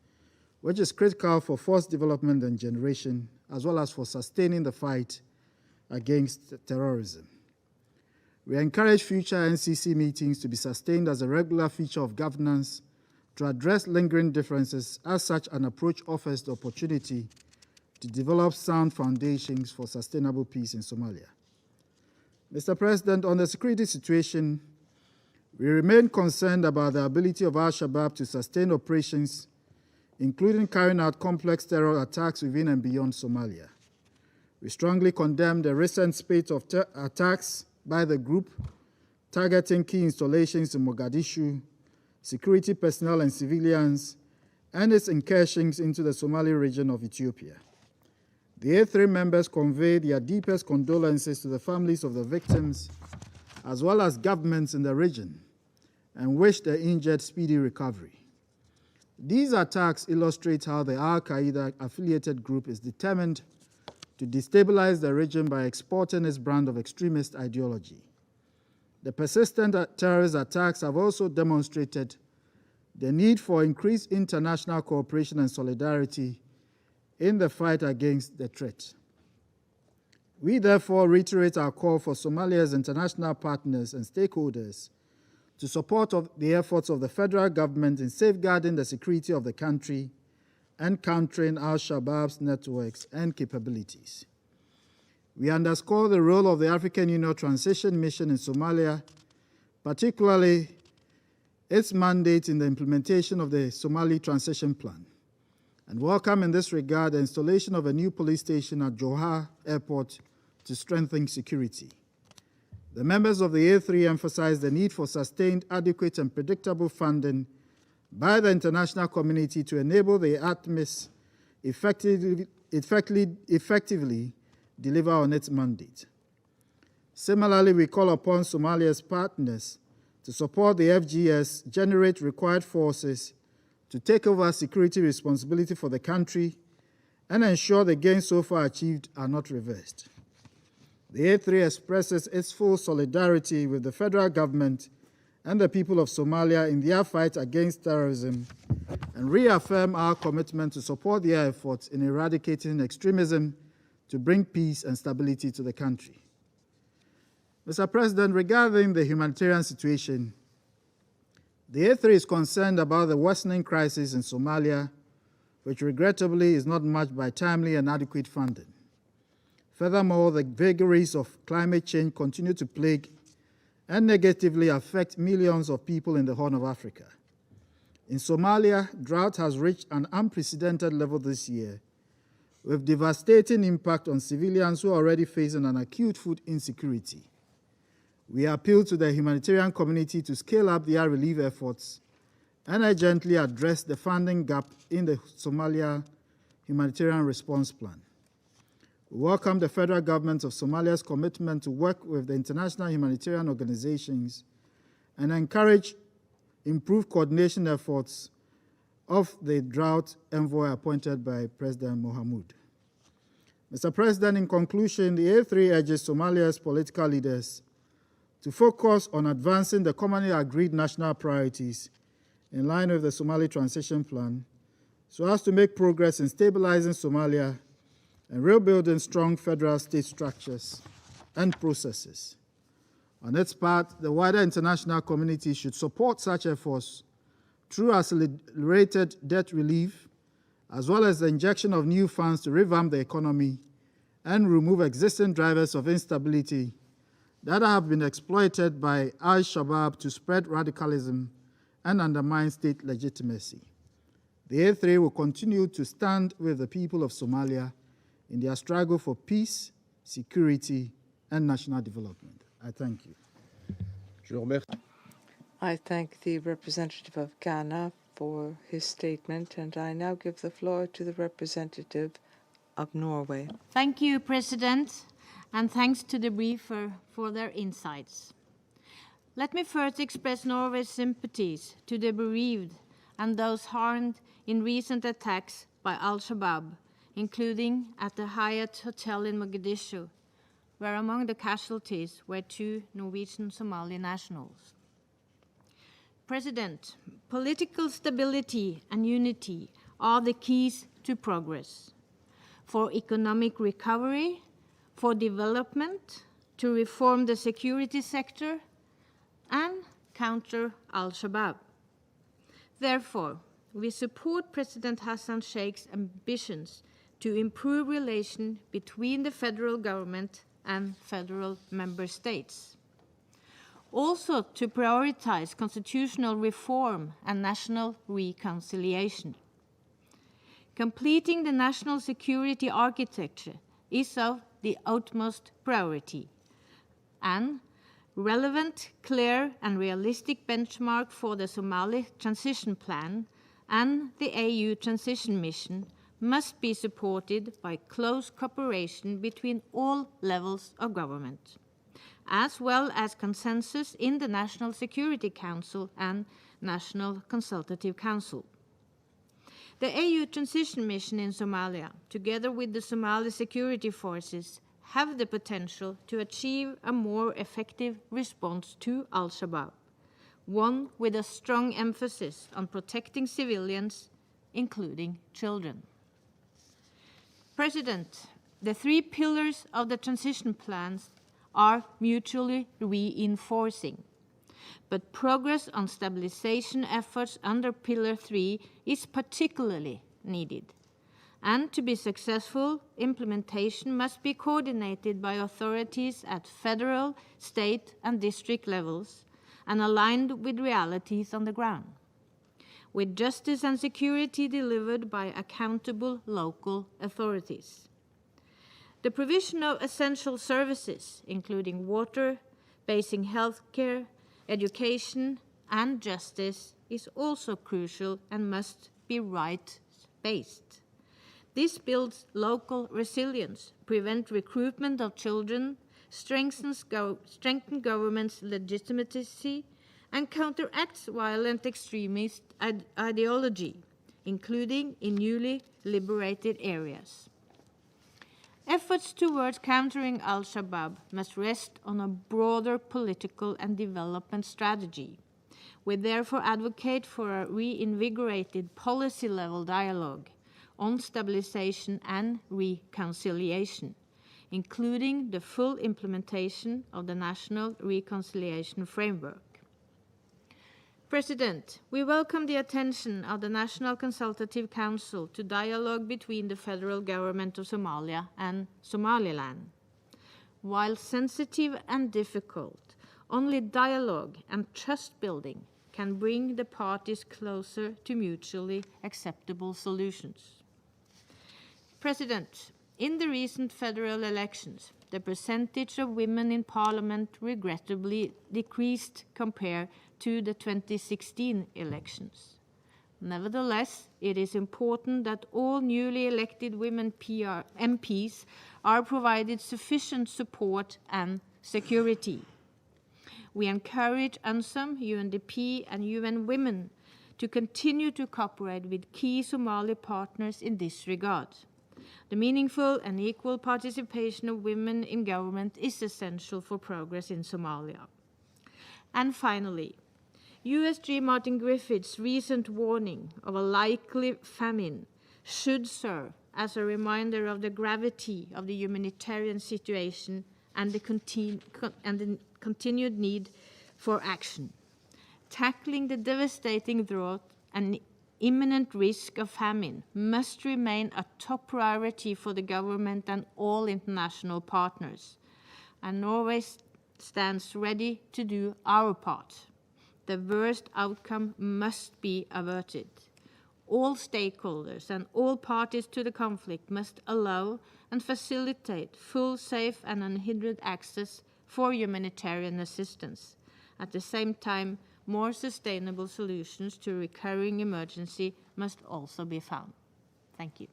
which is critical for forced development and generation, as well as for sustaining the fight against terrorism. We encourage future NCC meetings to be sustained as a regular feature of governance to address lingering differences, as such an approach offers the opportunity to develop sound foundations for sustainable peace in Somalia. Mr. President, on the security situation, we remain concerned about the ability of Al-Shabaab to sustain operations, including carrying out complex terror attacks within and beyond Somalia. We strongly condemn the recent spate of attacks by the group targeting key installations in Mogadishu, security personnel and civilians, and its incursions into the Somali region of Ethiopia. The A3 members convey their deepest condolences to the families of the victims, as well as governments in the region, and wish the injured speedy recovery. These attacks illustrate how the Al-Qaeda affiliated group is determined to destabilize the region by exporting its brand of extremist ideology. The persistent terrorist attacks have also demonstrated the need for increased international cooperation and solidarity in the fight against the threat. We therefore reiterate our call for Somalia's international partners and stakeholders to support the efforts of the federal government in safeguarding the security of the country and countering al-Shabaab's networks and capabilities. We underscore the role of the African Union Transition Mission in Somalia, particularly its mandate in the implementation of the Somali Transition Plan, and welcome in this regard the installation of a new police station at Johar Airport to strengthen security. The members of the A3 emphasized the need for sustained, adequate, and predictable funding by the international community to enable the ATMIS effectively deliver on its mandate. Similarly, we call upon Somalia's partners to support the FGS, generate required forces to take over security responsibility for the country and ensure the gains so far achieved are not reversed. The A3 expresses its full solidarity with the federal government and the people of Somalia in their fight against terrorism and reaffirm our commitment to support their efforts in eradicating extremism to bring peace and stability to the country. Mr. President, regarding the humanitarian situation, the A3 is concerned about the worsening crisis in Somalia, which regrettably is not matched by timely and adequate funding. Furthermore, the vagaries of climate change continue to plague and negatively affect millions of people in the Horn of Africa. In Somalia, drought has reached an unprecedented level this year, with devastating impact on civilians who are already facing an acute food insecurity. We appeal to the humanitarian community to scale up their relief efforts and urgently address the funding gap in the Somalia Humanitarian Response Plan. We welcome the federal government of Somalia's commitment to work with the international humanitarian organizations and encourage improved coordination efforts of the drought envoy appointed by President Mohamud. Mr. President, in conclusion, the A3 urges Somalia's political leaders to focus on advancing the commonly agreed national priorities in line with the Somali Transition Plan so as to make progress in stabilizing Somalia and rebuilding strong federal state structures and processes. On its part, the wider international community should support such efforts through accelerated debt relief, as well as the injection of new funds to revamp the economy and remove existing drivers of instability that have been exploited by al-Shabaab to spread radicalism and undermine state legitimacy. The A3 will continue to stand with the people of Somalia in their struggle for peace, security, and national development. I thank you. I thank the representative of Ghana for his statement, and I now give the floor to the representative of Norway. Thank you, President, and thanks to the briefer for their insights. Let me first express Norway's sympathies to the bereaved and those harmed in recent attacks by al-Shabaab, including at the Hyatt Hotel in Mogadishu, where among the casualties were 2 Norwegian Somali nationals. President, political stability and unity are the keys to progress, for economic recovery, for development, to reform the security sector, and counter al-Shabaab. Therefore, we support President Hassan Sheikh's ambitions to improve relations between the federal government and federal member states. Also to prioritize constitutional reform and national reconciliation. Completing the national security architecture is of the utmost priority, and relevant, clear, and realistic benchmark for the Somali Transition Plan and the AU Transition Mission must be supported by close cooperation between all levels of government, as well as consensus in the National Security Council and National Consultative Council. The AU transition mission in Somalia, together with the Somali security forces, have the potential to achieve a more effective response to al-Shabaab, one with a strong emphasis on protecting civilians, including children. President, the three pillars of the transition plans are mutually reinforcing, but progress on stabilization efforts under Pillar 3 is particularly needed. And to be successful, implementation must be coordinated by authorities at federal, state, and district levels and aligned with realities on the ground, with justice and security delivered by accountable local authorities. The provision of essential services, including water, basic health care, education, and justice, is also crucial and must be rights-based. This builds local resilience, prevents recruitment of children, strengthens government's legitimacy, and counteracts violent extremist ideology, including in newly liberated areas. Efforts towards countering al-Shabaab must rest on a broader political and development strategy. We therefore advocate for a reinvigorated policy-level dialogue on stabilization and reconciliation, including the full implementation of the National Reconciliation Framework. President, we welcome the attention of the National Consultative Council to dialogue between the federal government of Somalia and Somaliland. While sensitive and difficult, only dialogue and trust building can bring the parties closer to mutually acceptable solutions. President, in the recent federal elections, the percentage of women in parliament regrettably decreased compared to the 2016 elections. Nevertheless, it is important that all newly elected women MPs are provided sufficient support and security. We encourage UNSOM, UNDP, and UN Women to continue to cooperate with key Somali partners in this regard. The meaningful and equal participation of women in government is essential for progress in Somalia. And finally, USG Martin Griffiths' recent warning of a likely famine should serve as a reminder of the gravity of the humanitarian situation and the continued need for action. Tackling the devastating drought and imminent risk of famine must remain a top priority for the government and all international partners. And Norway stands ready to do our part. The worst outcome must be averted. All stakeholders and all parties to the conflict must allow and facilitate full, safe, and unhindered access for humanitarian assistance. At the same time, more sustainable solutions to recurring emergency must also be found. Thank you.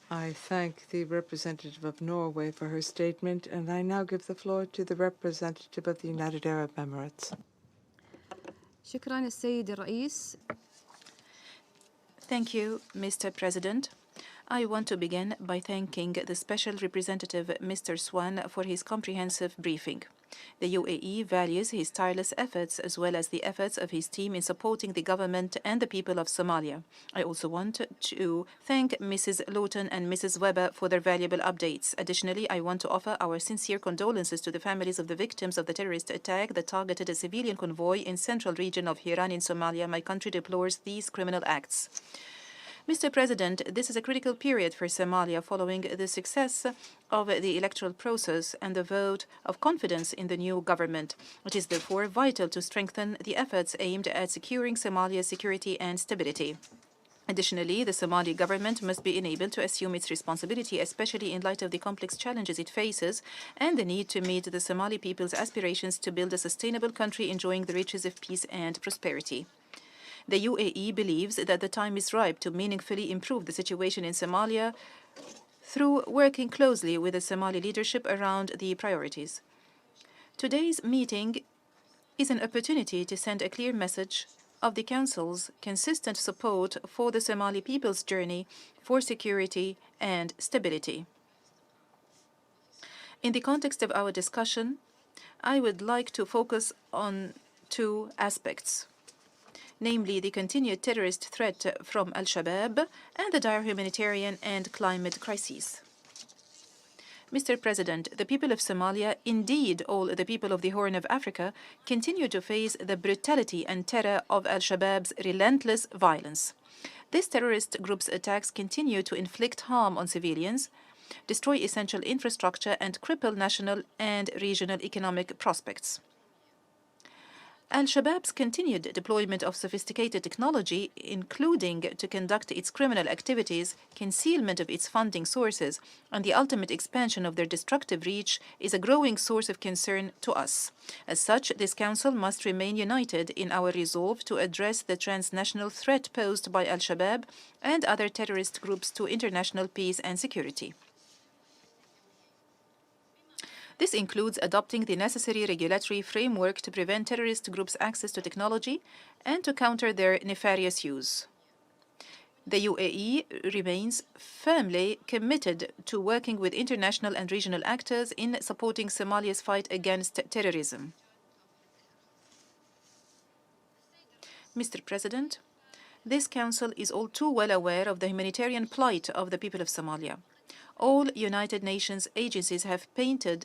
I thank the representative of Norway for her statement, and I now give the floor to the representative of the United Arab Emirates. شكرا السيد الرئيس. Thank you, Mr. President. I want to begin by thanking the Special Representative, Mr. Swan, for his comprehensive briefing. The UAE values his tireless efforts as well as the efforts of his team in supporting the government and the people of Somalia. I also want to thank Mrs. Lawton and Mrs. Weber for their valuable updates. Additionally, I want to offer our sincere condolences to the families of the victims of the terrorist attack that targeted a civilian convoy in central region of Hiran in Somalia. My country deplores these criminal acts. Mr. President, this is a critical period for Somalia following the success of the electoral process and the vote of confidence in the new government. It is therefore vital to strengthen the efforts aimed at securing Somalia's security and stability. Additionally, the Somali government must be enabled to assume its responsibility, especially in light of the complex challenges it faces and the need to meet the Somali people's aspirations to build a sustainable country enjoying the riches of peace and prosperity. The UAE believes that the time is ripe to meaningfully improve the situation in Somalia through working closely with the Somali leadership around the priorities. Today's meeting is an opportunity to send a clear message of the Council's consistent support for the Somali people's journey for security and stability. In the context of our discussion, I would like to focus on two aspects, namely the continued terrorist threat from Al-Shabaab and the dire humanitarian and climate crises. Mr. President, the people of Somalia, indeed all the people of the Horn of Africa, continue to face the brutality and terror of Al-Shabaab's relentless violence. This terrorist group's attacks continue to inflict harm on civilians, destroy essential infrastructure, and cripple national and regional economic prospects. Al-Shabaab's continued deployment of sophisticated technology, including to conduct its criminal activities, concealment of its funding sources, and the ultimate expansion of their destructive reach, is a growing source of concern to us. As such, this Council must remain united in our resolve to address the transnational threat posed by Al-Shabaab and other terrorist groups to international peace and security. This includes adopting the necessary regulatory framework to prevent terrorist groups' access to technology and to counter their nefarious use. The UAE remains firmly committed to working with international and regional actors in supporting Somalia's fight against terrorism. Mr. President, this Council is all too well aware of the humanitarian plight of the people of Somalia. All United Nations agencies have painted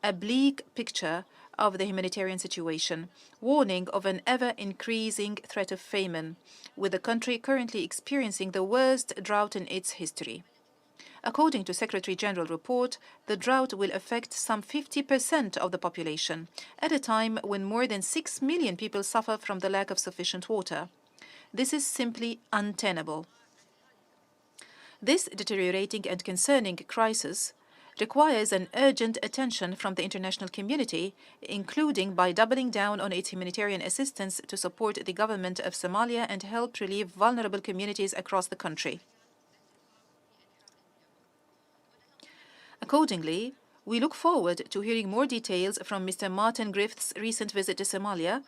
a bleak picture of the humanitarian situation, warning of an ever-increasing threat of famine, with the country currently experiencing the worst drought in its history. According to Secretary-General's report, the drought will affect some 50% of the population, at a time when more than 6 million people suffer from the lack of sufficient water. This is simply untenable. This deteriorating and concerning crisis requires an urgent attention from the international community, including by doubling down on its humanitarian assistance to support the government of Somalia and help relieve vulnerable communities across the country. Accordingly, we look forward to hearing more details from Mr. Martin Griffiths' recent visit to Somalia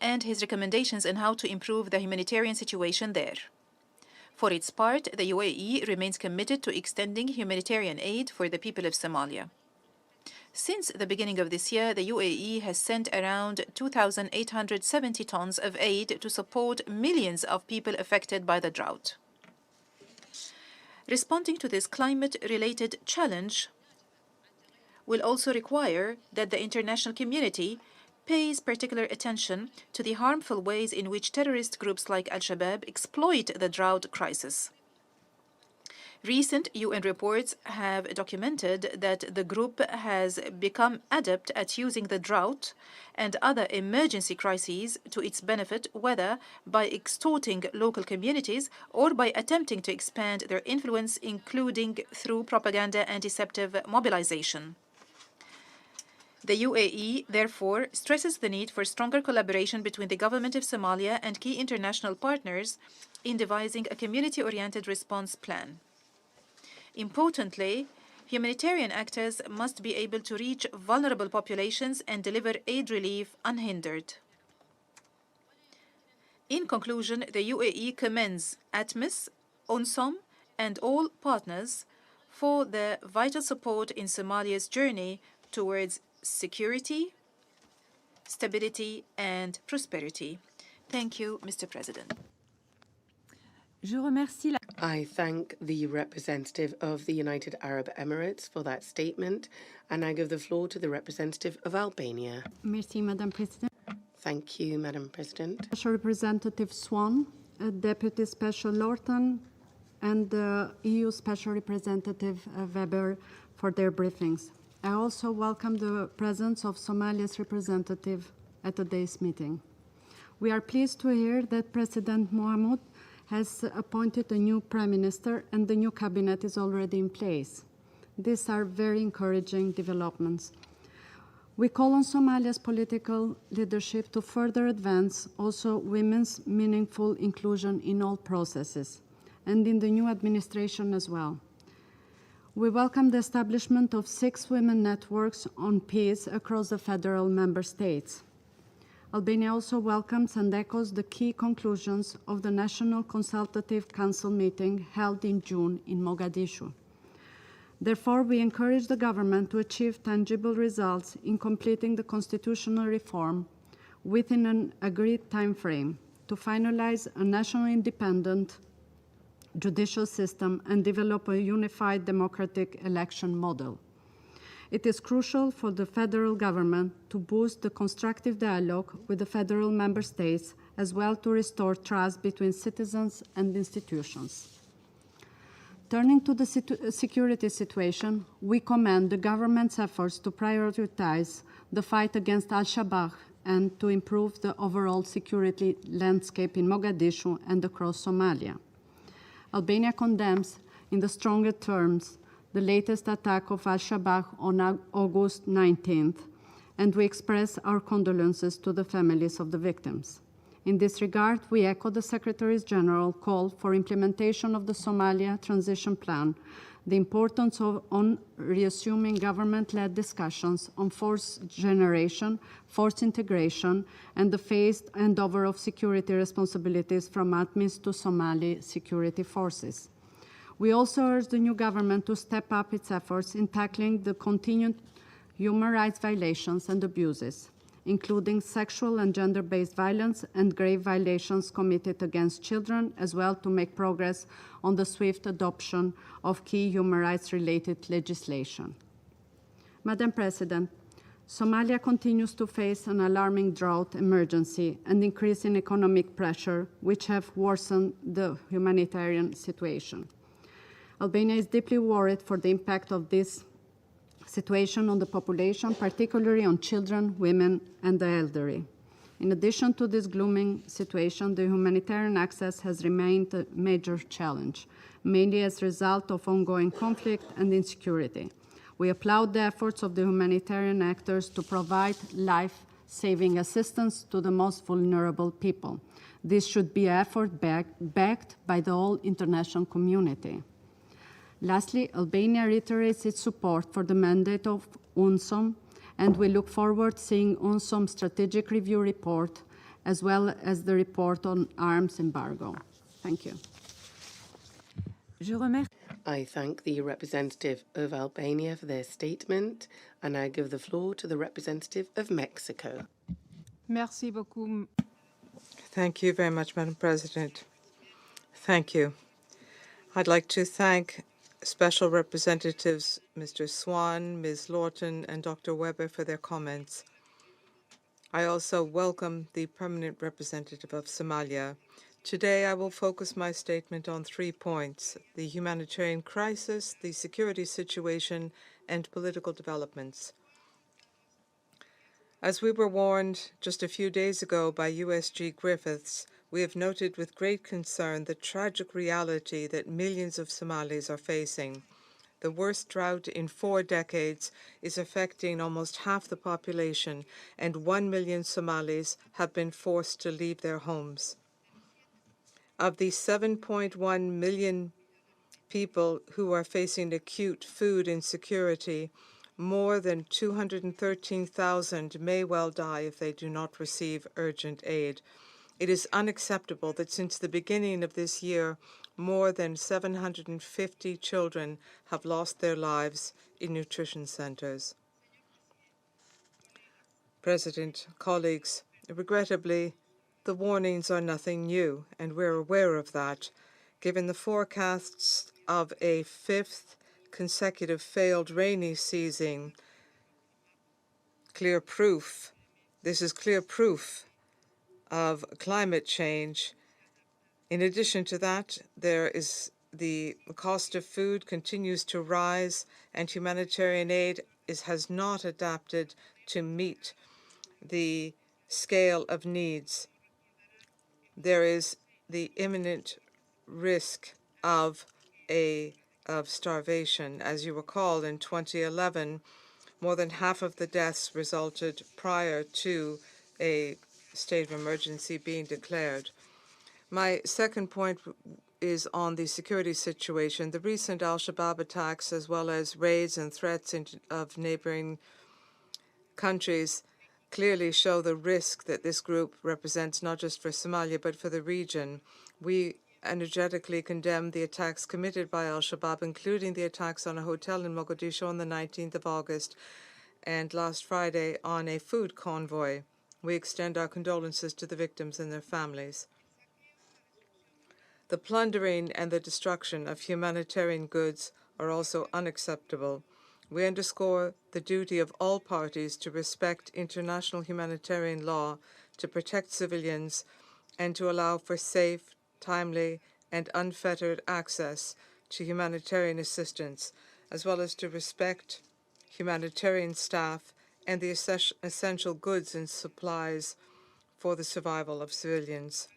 and his recommendations on how to improve the humanitarian situation there. For its part, the UAE remains committed to extending humanitarian aid for the people of Somalia. Since the beginning of this year, the UAE has sent around 2,870 tons of aid to support millions of people affected by the drought. Responding to this climate-related challenge will also require that the international community pays particular attention to the harmful ways in which terrorist groups like Al-Shabaab exploit the drought crisis. Recent UN reports have documented that the group has become adept at using the drought and other emergency crises to its benefit, whether by extorting local communities or by attempting to expand their influence, including through propaganda and deceptive mobilization. The UAE, therefore, stresses the need for stronger collaboration between the government of Somalia and key international partners in devising a community-oriented response plan. Importantly, humanitarian actors must be able to reach vulnerable populations and deliver aid relief unhindered. In conclusion, the UAE commends ATMIS, UNSOM, and all partners for their vital support in Somalia's journey towards security, stability, and prosperity. Thank you, Mr. President. I thank the representative of the United Arab Emirates for that statement, and I give the floor to the representative of Albania. Merci, Madam President. Thank you, Madam President. Special Representative Swan, Deputy Special Lorton, and the EU Special Representative Weber for their briefings. I also welcome the presence of Somalia's representative at today's meeting. We are pleased to hear that President Mohamud has appointed a new Prime Minister and the new cabinet is already in place. These are very encouraging developments. We call on Somalia's political leadership to further advance also women's meaningful inclusion in all processes and in the new administration as well. We welcome the establishment of 6 women networks on peace across the federal member states. Albania also welcomes and echoes the key conclusions of the National Consultative Council meeting held in June in Mogadishu. Therefore, we encourage the government to achieve tangible results in completing the constitutional reform within an agreed time frame to finalize a national independent judicial system and develop a unified democratic election model. It is crucial for the federal government to boost the constructive dialogue with the federal member states, as well to restore trust between citizens and institutions. Turning to the security situation, we commend the government's efforts to prioritize the fight against Al-Shabaab and to improve the overall security landscape in Mogadishu and across Somalia. Albania condemns in the strongest terms the latest attack of Al-Shabaab on August 19th, and we express our condolences to the families of the victims. In this regard, we echo the Secretary General's call for implementation of the Somalia Transition Plan, the importance on reassuming government-led discussions on force generation, force integration, and the phased handover of security responsibilities from ATMIS to Somali security forces. We also urge the new government to step up its efforts in tackling the continued human rights violations and abuses, including sexual and gender-based violence and grave violations committed against children, as well to make progress on the swift adoption of key human rights-related legislation. Madam President, Somalia continues to face an alarming drought emergency and increasing economic pressure, which have worsened the humanitarian situation. Albania is deeply worried for the impact of this situation on the population, particularly on children, women, and the elderly. In addition to this glooming situation, the humanitarian access has remained a major challenge, mainly as a result of ongoing conflict and insecurity. We applaud the efforts of the humanitarian actors to provide life-saving assistance to the most vulnerable people. This should be an effort backed by the whole international community. Lastly, Albania reiterates its support for the mandate of UNSOM, and we look forward to seeing UNSOM's strategic review report, as well as the report on arms embargo. Thank you. I thank the representative of Albania for their statement, and I give the floor to the representative of Mexico. Merci beaucoup. Thank you very much, Madam President. Thank you. I'd like to thank Special Representatives Mr. Swan, Ms. Lawton, and Dr. Weber for their comments. I also welcome the permanent representative of Somalia. Today, I will focus my statement on 3 points: the humanitarian crisis, the security situation, and political developments. As we were warned just a few days ago by USG Griffiths, we have noted with great concern the tragic reality that millions of Somalis are facing. The worst drought in 4 decades is affecting almost half the population, and 1 million Somalis have been forced to leave their homes. Of the 7.1 million people who are facing acute food insecurity, more than 213,000 may well die if they do not receive urgent aid. It is unacceptable that since the beginning of this year, more than 750 children have lost their lives in nutrition centers. President, colleagues, regrettably, the warnings are nothing new, and we're aware of that. Given the forecasts of a 5th consecutive failed rainy season, this is clear proof of climate change. In addition to that, the cost of food continues to rise, and humanitarian aid has not adapted to meet the scale of needs. There is the imminent risk of starvation. As you recall, in 2011, more than half of the deaths resulted prior to a state of emergency being declared. My second point is on the security situation. The recent Al-Shabaab attacks, as well as raids and threats of neighboring countries, clearly show the risk that this group represents not just for Somalia but for the region. We energetically condemn the attacks committed by al-Shabaab, including the attacks on a hotel in Mogadishu on the 19th of August and last Friday on a food convoy. We extend our condolences to the victims and their families. The plundering and the destruction of humanitarian goods are also unacceptable. We underscore the duty of all parties to respect international humanitarian law, to protect civilians, and to allow for safe, timely, and unfettered access to humanitarian assistance, as well as to respect humanitarian staff and the essential goods and supplies for the survival of civilians.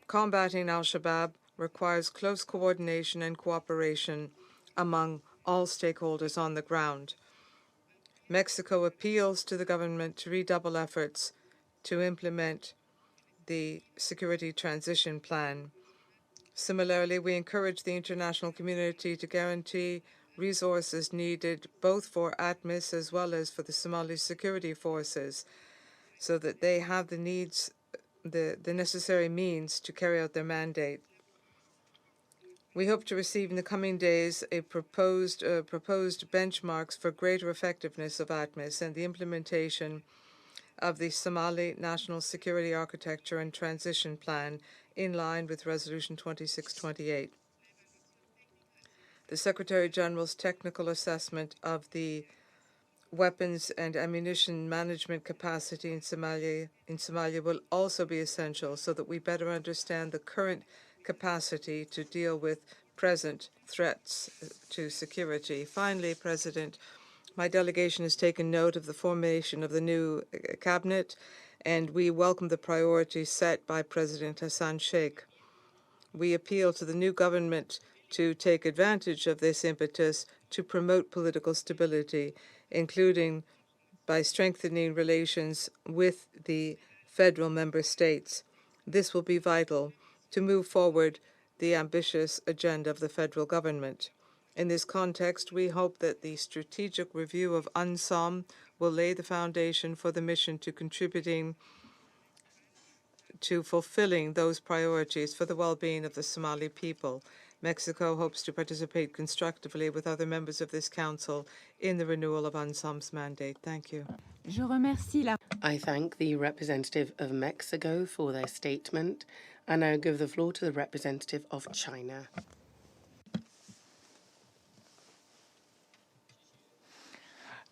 Combating al-Shabaab requires close coordination and cooperation among all stakeholders on the ground. Mexico appeals to the government to redouble efforts to implement the security transition plan. Similarly, we encourage the international community to guarantee resources needed both for ATMIS as well as for the Somali security forces so that they have the necessary means to carry out their mandate. We hope to receive in the coming days a proposed benchmarks for greater effectiveness of ATMIS and the implementation of the Somali National Security Architecture and Transition Plan in line with Resolution 2628. The Secretary General's technical assessment of the weapons and ammunition management capacity in Somalia will also be essential so that we better understand the current capacity to deal with present threats to security. Finally, President, my delegation has taken note of the formation of the new cabinet, and we welcome the priorities set by President Hassan Sheikh. We appeal to the new government to take advantage of this impetus to promote political stability, including by strengthening relations with the federal member states. This will be vital to move forward the ambitious agenda of the federal government. In this context, we hope that the strategic review of UNSOM will lay the foundation for the mission to contributing to fulfilling those priorities for the well-being of the Somali people. Mexico hopes to participate constructively with other members of this council in the renewal of UNSOM's mandate. Thank you. I thank the representative of Mexico for their statement, and I give the floor to the representative of China.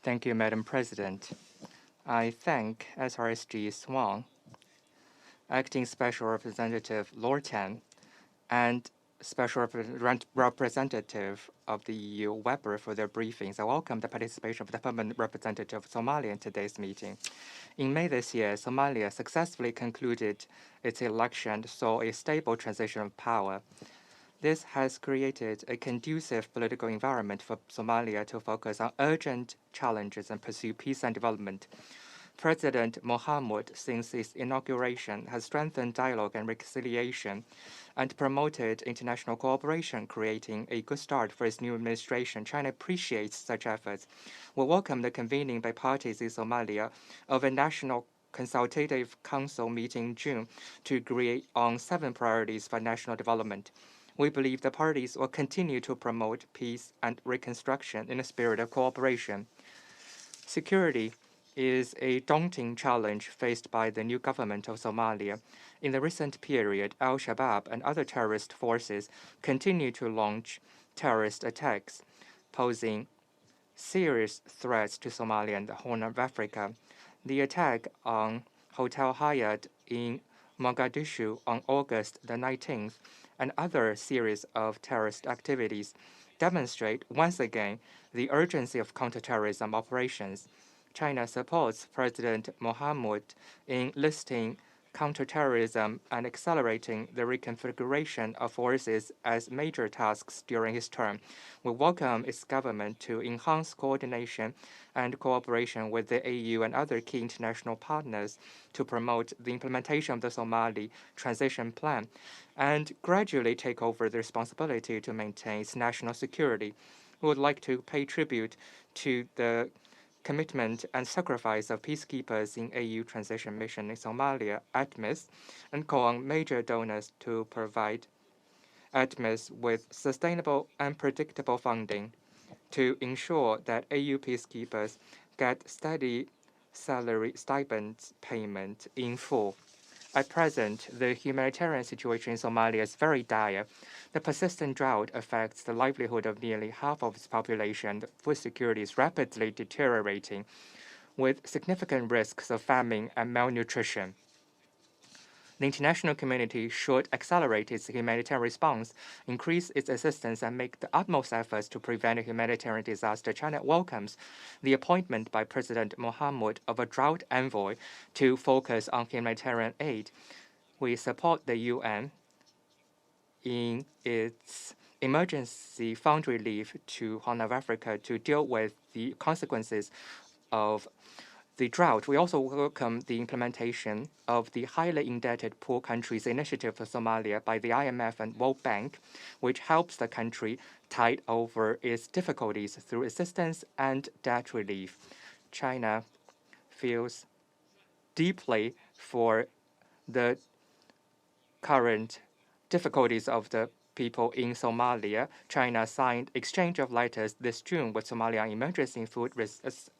Thank you, Madam President. I thank SRSG Swan, Acting Special Representative Lorton, and Special Representative of the EU, Weber, for their briefings. I welcome the participation of the permanent representative of Somalia in today's meeting. In May this year, Somalia successfully concluded its election and saw a stable transition of power. This has created a conducive political environment for Somalia to focus on urgent challenges and pursue peace and development. President Mohamud, since his inauguration, has strengthened dialogue and reconciliation and promoted international cooperation, creating a good start for his new administration. China appreciates such efforts. We welcome the convening by parties in Somalia of a national consultative council meeting in June to agree on 7 priorities for national development. We believe the parties will continue to promote peace and reconstruction in a spirit of cooperation. Security is a daunting challenge faced by the new government of Somalia. In the recent period, al-Shabaab and other terrorist forces continue to launch terrorist attacks, posing serious threats to Somalia and the Horn of Africa. The attack on Hotel Hyatt in Mogadishu on August the 19th and other series of terrorist activities demonstrate once again the urgency of counterterrorism operations. China supports President Mohamud in listing counterterrorism and accelerating the reconfiguration of forces as major tasks during his term. We welcome its government to enhance coordination and cooperation with the AU and other key international partners to promote the implementation of the Somali transition plan and gradually take over the responsibility to maintain its national security. We would like to pay tribute to the commitment and sacrifice of peacekeepers in AU transition mission in Somalia, ATMIS, and call on major donors to provide ATMIS with sustainable and predictable funding to ensure that AU peacekeepers get steady salary stipend payment in full. At present, the humanitarian situation in Somalia is very dire. The persistent drought affects the livelihood of nearly half of its population. Food security is rapidly deteriorating, with significant risks of famine and malnutrition. The international community should accelerate its humanitarian response, increase its assistance, and make the utmost efforts to prevent a humanitarian disaster. China welcomes the appointment by President Mohammed of a drought envoy to focus on humanitarian aid. We support the UN in its emergency fund relief to Horn of Africa to deal with the consequences of the drought. We also welcome the implementation of the highly indebted poor countries initiative for Somalia by the IMF and World Bank, which helps the country tide over its difficulties through assistance and debt relief. China feels deeply for the current difficulties of the people in Somalia. China signed exchange of letters this June with Somalia on emergency food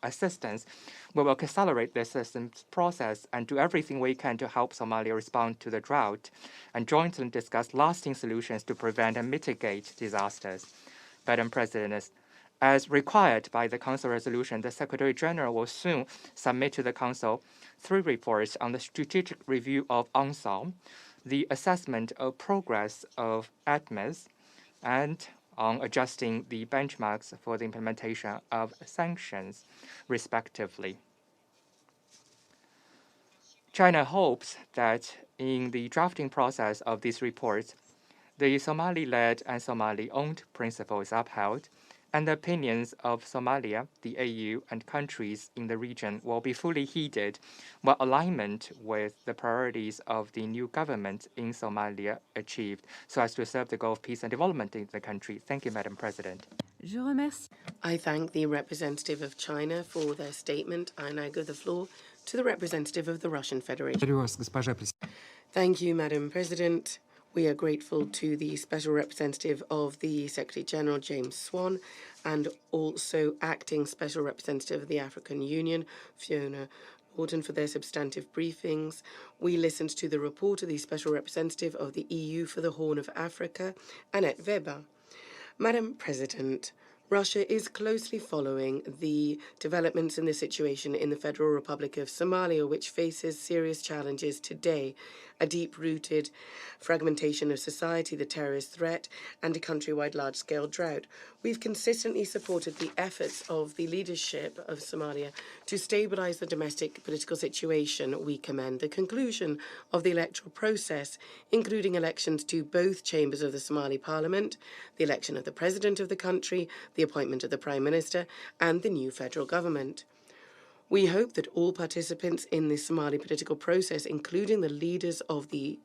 assistance. We will accelerate the assistance process and do everything we can to help Somalia respond to the drought and jointly discuss lasting solutions to prevent and mitigate disasters. Madam President, as required by the Council resolution, the Secretary General will soon submit to the Council 3 reports on the strategic review of UNSOM, the assessment of progress of ATMIS, and on adjusting the benchmarks for the implementation of sanctions, respectively. China hopes that in the drafting process of these reports, the Somali-led and Somali-owned principle is upheld, and the opinions of Somalia, the AU, and countries in the region will be fully heeded, while alignment with the priorities of the new government in Somalia achieved, so as to serve the goal of peace and development in the country. Thank you, Madam President. I thank the representative of China for their statement. I now give the floor to the representative of the Russian Federation. Thank you, Madam President. We are grateful to the Special Representative of the Secretary General, James Swan, and also Acting Special Representative of the African Union, Fiona Lorton, for their substantive briefings. We listened to the report of the Special Representative of the EU for the Horn of Africa, Annette Weber. Madam President, Russia is closely following the developments in the situation in the Federal Republic of Somalia, which faces serious challenges today: a deep-rooted fragmentation of society, the terrorist threat, and a countrywide large-scale drought. We've consistently supported the efforts of the leadership of Somalia to stabilize the domestic political situation. We commend the conclusion of the electoral process, including elections to both chambers of the Somali parliament, the election of the president of the country, the appointment of the Prime Minister, and the new federal government. We hope that all participants in the Somali political process, including the leaders of the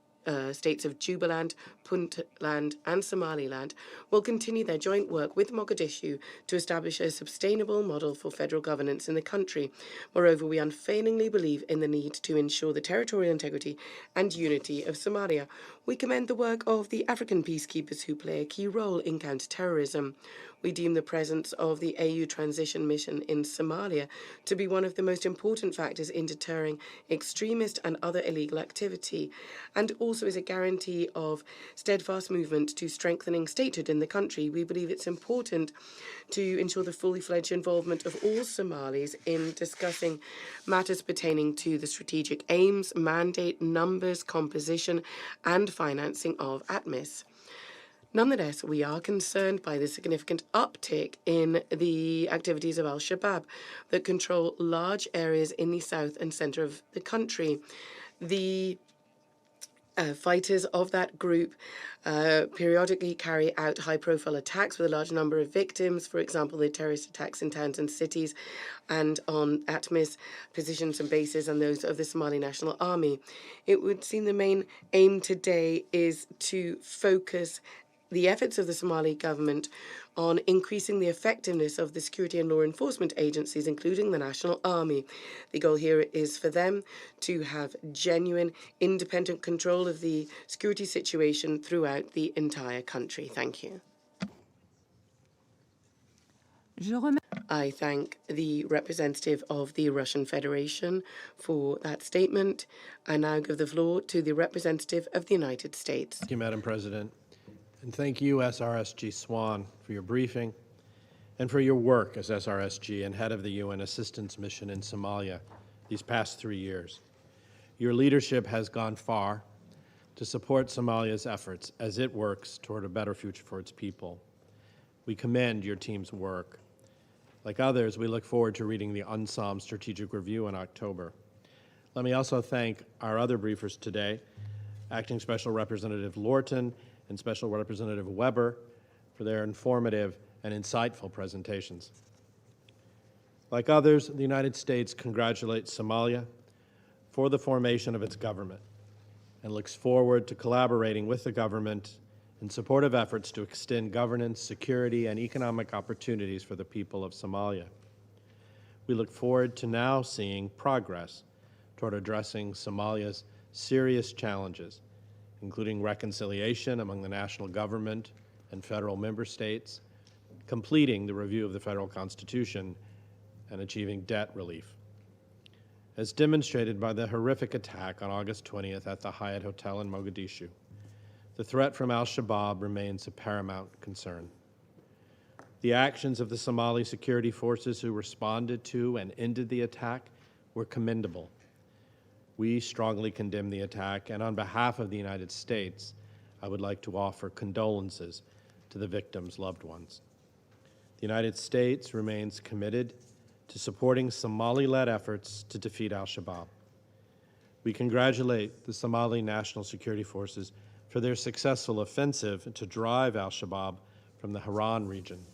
states of Jubaland, Puntland, and Somaliland, will continue their joint work with Mogadishu to establish a sustainable model for federal governance in the country. Moreover, we unfailingly believe in the need to ensure the territorial integrity and unity of Somalia. We commend the work of the African peacekeepers who play a key role in counter-terrorism. We deem the presence of the AU transition mission in Somalia to be one of the most important factors in deterring extremist and other illegal activity, and also is a guarantee of steadfast movement to strengthening statehood in the country. We believe it's important to ensure the fully fledged involvement of all Somalis in discussing matters pertaining to the strategic aims, mandate, numbers, composition, and financing of ATMIS. Nonetheless, we are concerned by the significant uptick in the activities of al-Shabaab that control large areas in the south and centre of the country. The fighters of that group periodically carry out high-profile attacks with a large number of victims, for example, the terrorist attacks in towns and cities and on ATMIS positions and bases and those of the Somali National Army. It would seem the main aim today is to focus the efforts of the Somali government on increasing the effectiveness of the security and law enforcement agencies, including the National Army. The goal here is for them to have genuine, independent control of the security situation throughout the entire country. Thank you. I thank the representative of the Russian Federation for that statement. I now give the floor to the representative of the United States. Thank you, Madam President. And thank you, SRSG Swan, for your briefing and for your work as SRSG and head of the UN Assistance Mission in Somalia these past 3 years. Your leadership has gone far to support Somalia's efforts as it works toward a better future for its people. We commend your team's work. Like others, we look forward to reading the UNSOM Strategic Review in October. Let me also thank our other briefers today, Acting Special Representative Lorton and Special Representative Weber, for their informative and insightful presentations. Like others, the United States congratulates Somalia for the formation of its government and looks forward to collaborating with the government in support of efforts to extend governance, security, and economic opportunities for the people of Somalia. We look forward to now seeing progress toward addressing Somalia's serious challenges, including reconciliation among the national government and federal member states, completing the review of the federal constitution, and achieving debt relief. As demonstrated by the horrific attack on August 20th at the Hyatt Hotel in Mogadishu, the threat from al-Shabaab remains a paramount concern. The actions of the Somali security forces who responded to and ended the attack were commendable. We strongly condemn the attack, and on behalf of the United States, I would like to offer condolences to the victims' loved ones. The United States remains committed to supporting Somali-led efforts to defeat al-Shabaab. We congratulate the Somali National Security Forces for their successful offensive to drive al-Shabaab from the Haran region.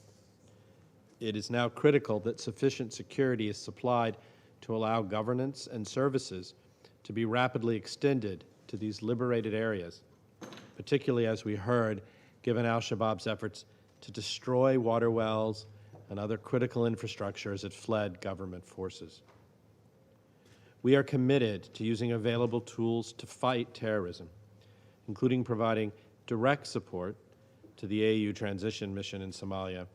It is now critical that sufficient security is supplied to allow governance and services to be rapidly extended to these liberated areas, particularly, as we heard, given al-Shabaab's efforts to destroy water wells and other critical infrastructure as it fled government forces. We are committed to using available tools to fight terrorism, including providing direct support to the AU transition mission in Somalia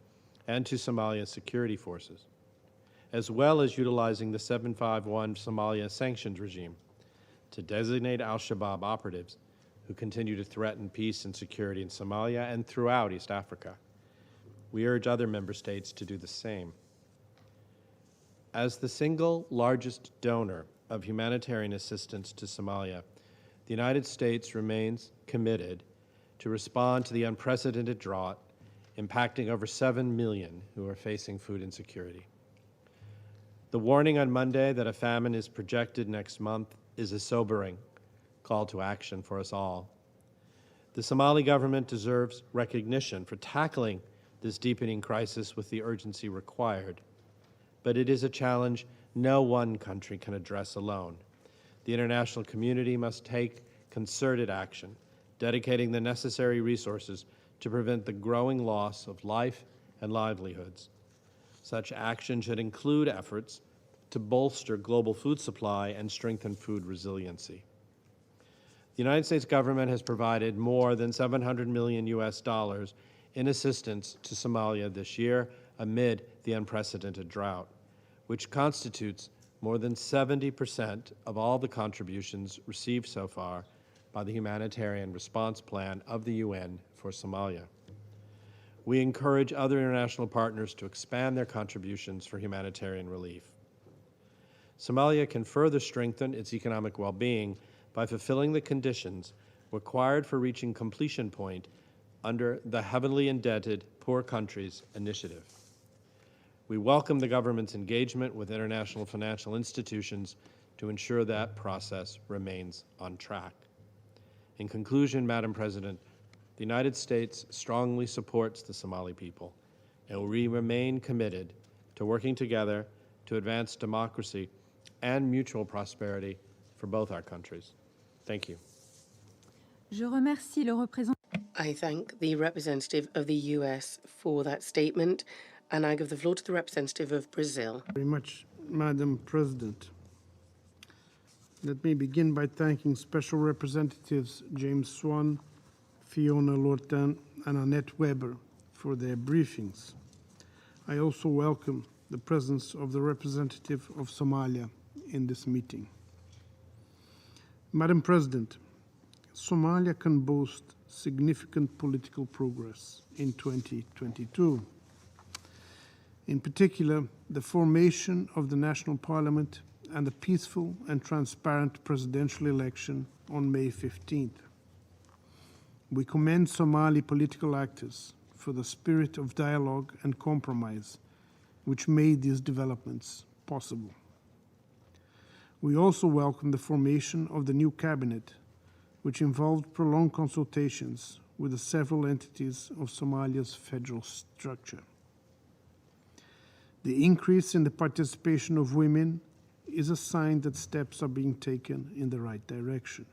and to Somalia's security forces, as well as utilizing the 751 Somalia sanctions regime to designate al-Shabaab operatives who continue to threaten peace and security in Somalia and throughout East Africa. We urge other member states to do the same. As the single largest donor of humanitarian assistance to Somalia, the United States remains committed to respond to the unprecedented drought impacting over 7 million who are facing food insecurity. The warning on Monday that a famine is projected next month is a sobering call to action for us all. The Somali government deserves recognition for tackling this deepening crisis with the urgency required, but it is a challenge no one country can address alone. The international community must take concerted action, dedicating the necessary resources to prevent the growing loss of life and livelihoods. Such action should include efforts to bolster global food supply and strengthen food resiliency. The United States government has provided more than $700 million in assistance to Somalia this year amid the unprecedented drought, which constitutes more than 70% of all the contributions received so far by the Humanitarian Response Plan of the UN for Somalia. We encourage other international partners to expand their contributions for humanitarian relief. Somalia can further strengthen its economic well-being by fulfilling the conditions required for reaching completion point under the heavily indebted Poor Countries Initiative. We welcome the government's engagement with international financial institutions to ensure that process remains on track. In conclusion, Madam President, the United States strongly supports the Somali people, and we remain committed to working together to advance democracy and mutual prosperity for both our countries. Thank you. Je remercie le représentant. I thank the representative of the US for that statement, and I give the floor to the representative of Brazil. Very much, Madam President. Let me begin by thanking Special Representatives James Swan, Fiona Lortan, and Annette Weber for their briefings. I also welcome the presence of the representative of Somalia in this meeting. Madam President, Somalia can boast significant political progress in 2022. In particular, the formation of the National Parliament and the peaceful and transparent presidential election on May 15th. We commend Somali political actors for the spirit of dialogue and compromise which made these developments possible. We also welcome the formation of the new cabinet, which involved prolonged consultations with the several entities of Somalia's federal structure. The increase in the participation of women is a sign that steps are being taken in the right direction.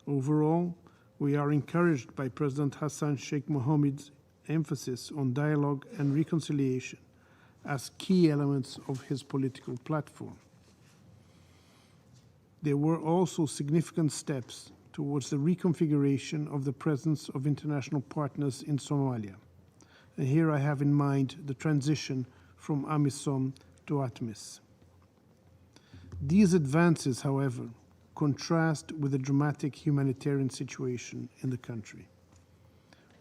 Overall, we are encouraged by President Hassan Sheikh Mohammed's emphasis on dialogue and reconciliation as key elements of his political platform. There were also significant steps towards the reconfiguration of the presence of international partners in Somalia. And here I have in mind the transition from AMISOM to ATMIS. These advances, however, contrast with the dramatic humanitarian situation in the country.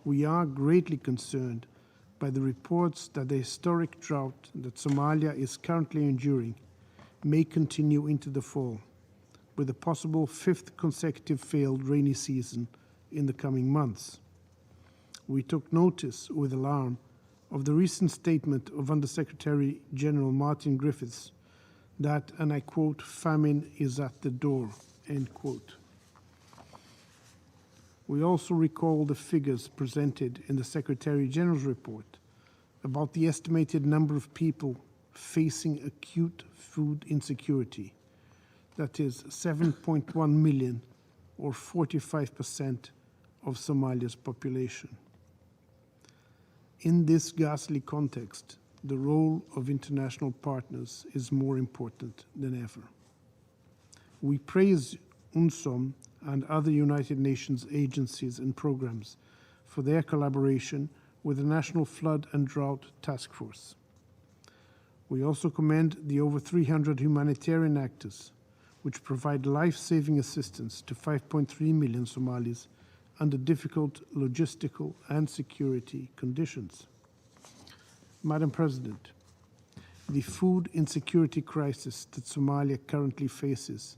We are greatly concerned by the reports that the historic drought that Somalia is currently enduring may continue into the fall, with a possible fifth consecutive failed rainy season in the coming months. We took notice with alarm of the recent statement of Undersecretary General Martin Griffiths that, and I quote, famine is at the door, end quote. We also recall the figures presented in the Secretary General's report about the estimated number of people facing acute food insecurity, that is 7.1 million, or 45% of Somalia's population. In this ghastly context, the role of international partners is more important than ever. We praise UNSOM and other United Nations agencies and programs for their collaboration with the National Flood and Drought Task Force. We also commend the over 300 humanitarian actors which provide life-saving assistance to 5.3 million Somalis under difficult logistical and security conditions. Madam President, the food insecurity crisis that Somalia currently faces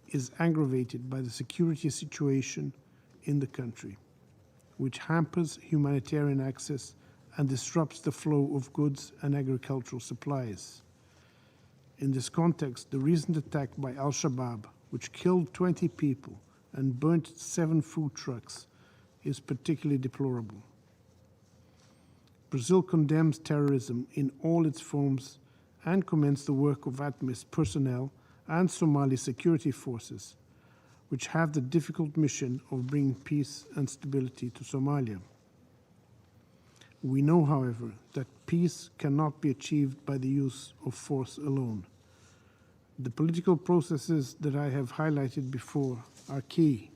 is aggravated by the security situation in the country, which hampers humanitarian access and disrupts the flow of goods and agricultural supplies. In this context, the recent attack by Al-Shabaab, which killed 20 people and burnt 7 food trucks, is particularly deplorable. Brazil condemns terrorism in all its forms and commends the work of ATMIS personnel and Somali security forces, which have the difficult mission of bringing peace and stability to Somalia. We know, however, that peace cannot be achieved by the use of force alone. The political processes that I have highlighted before are key,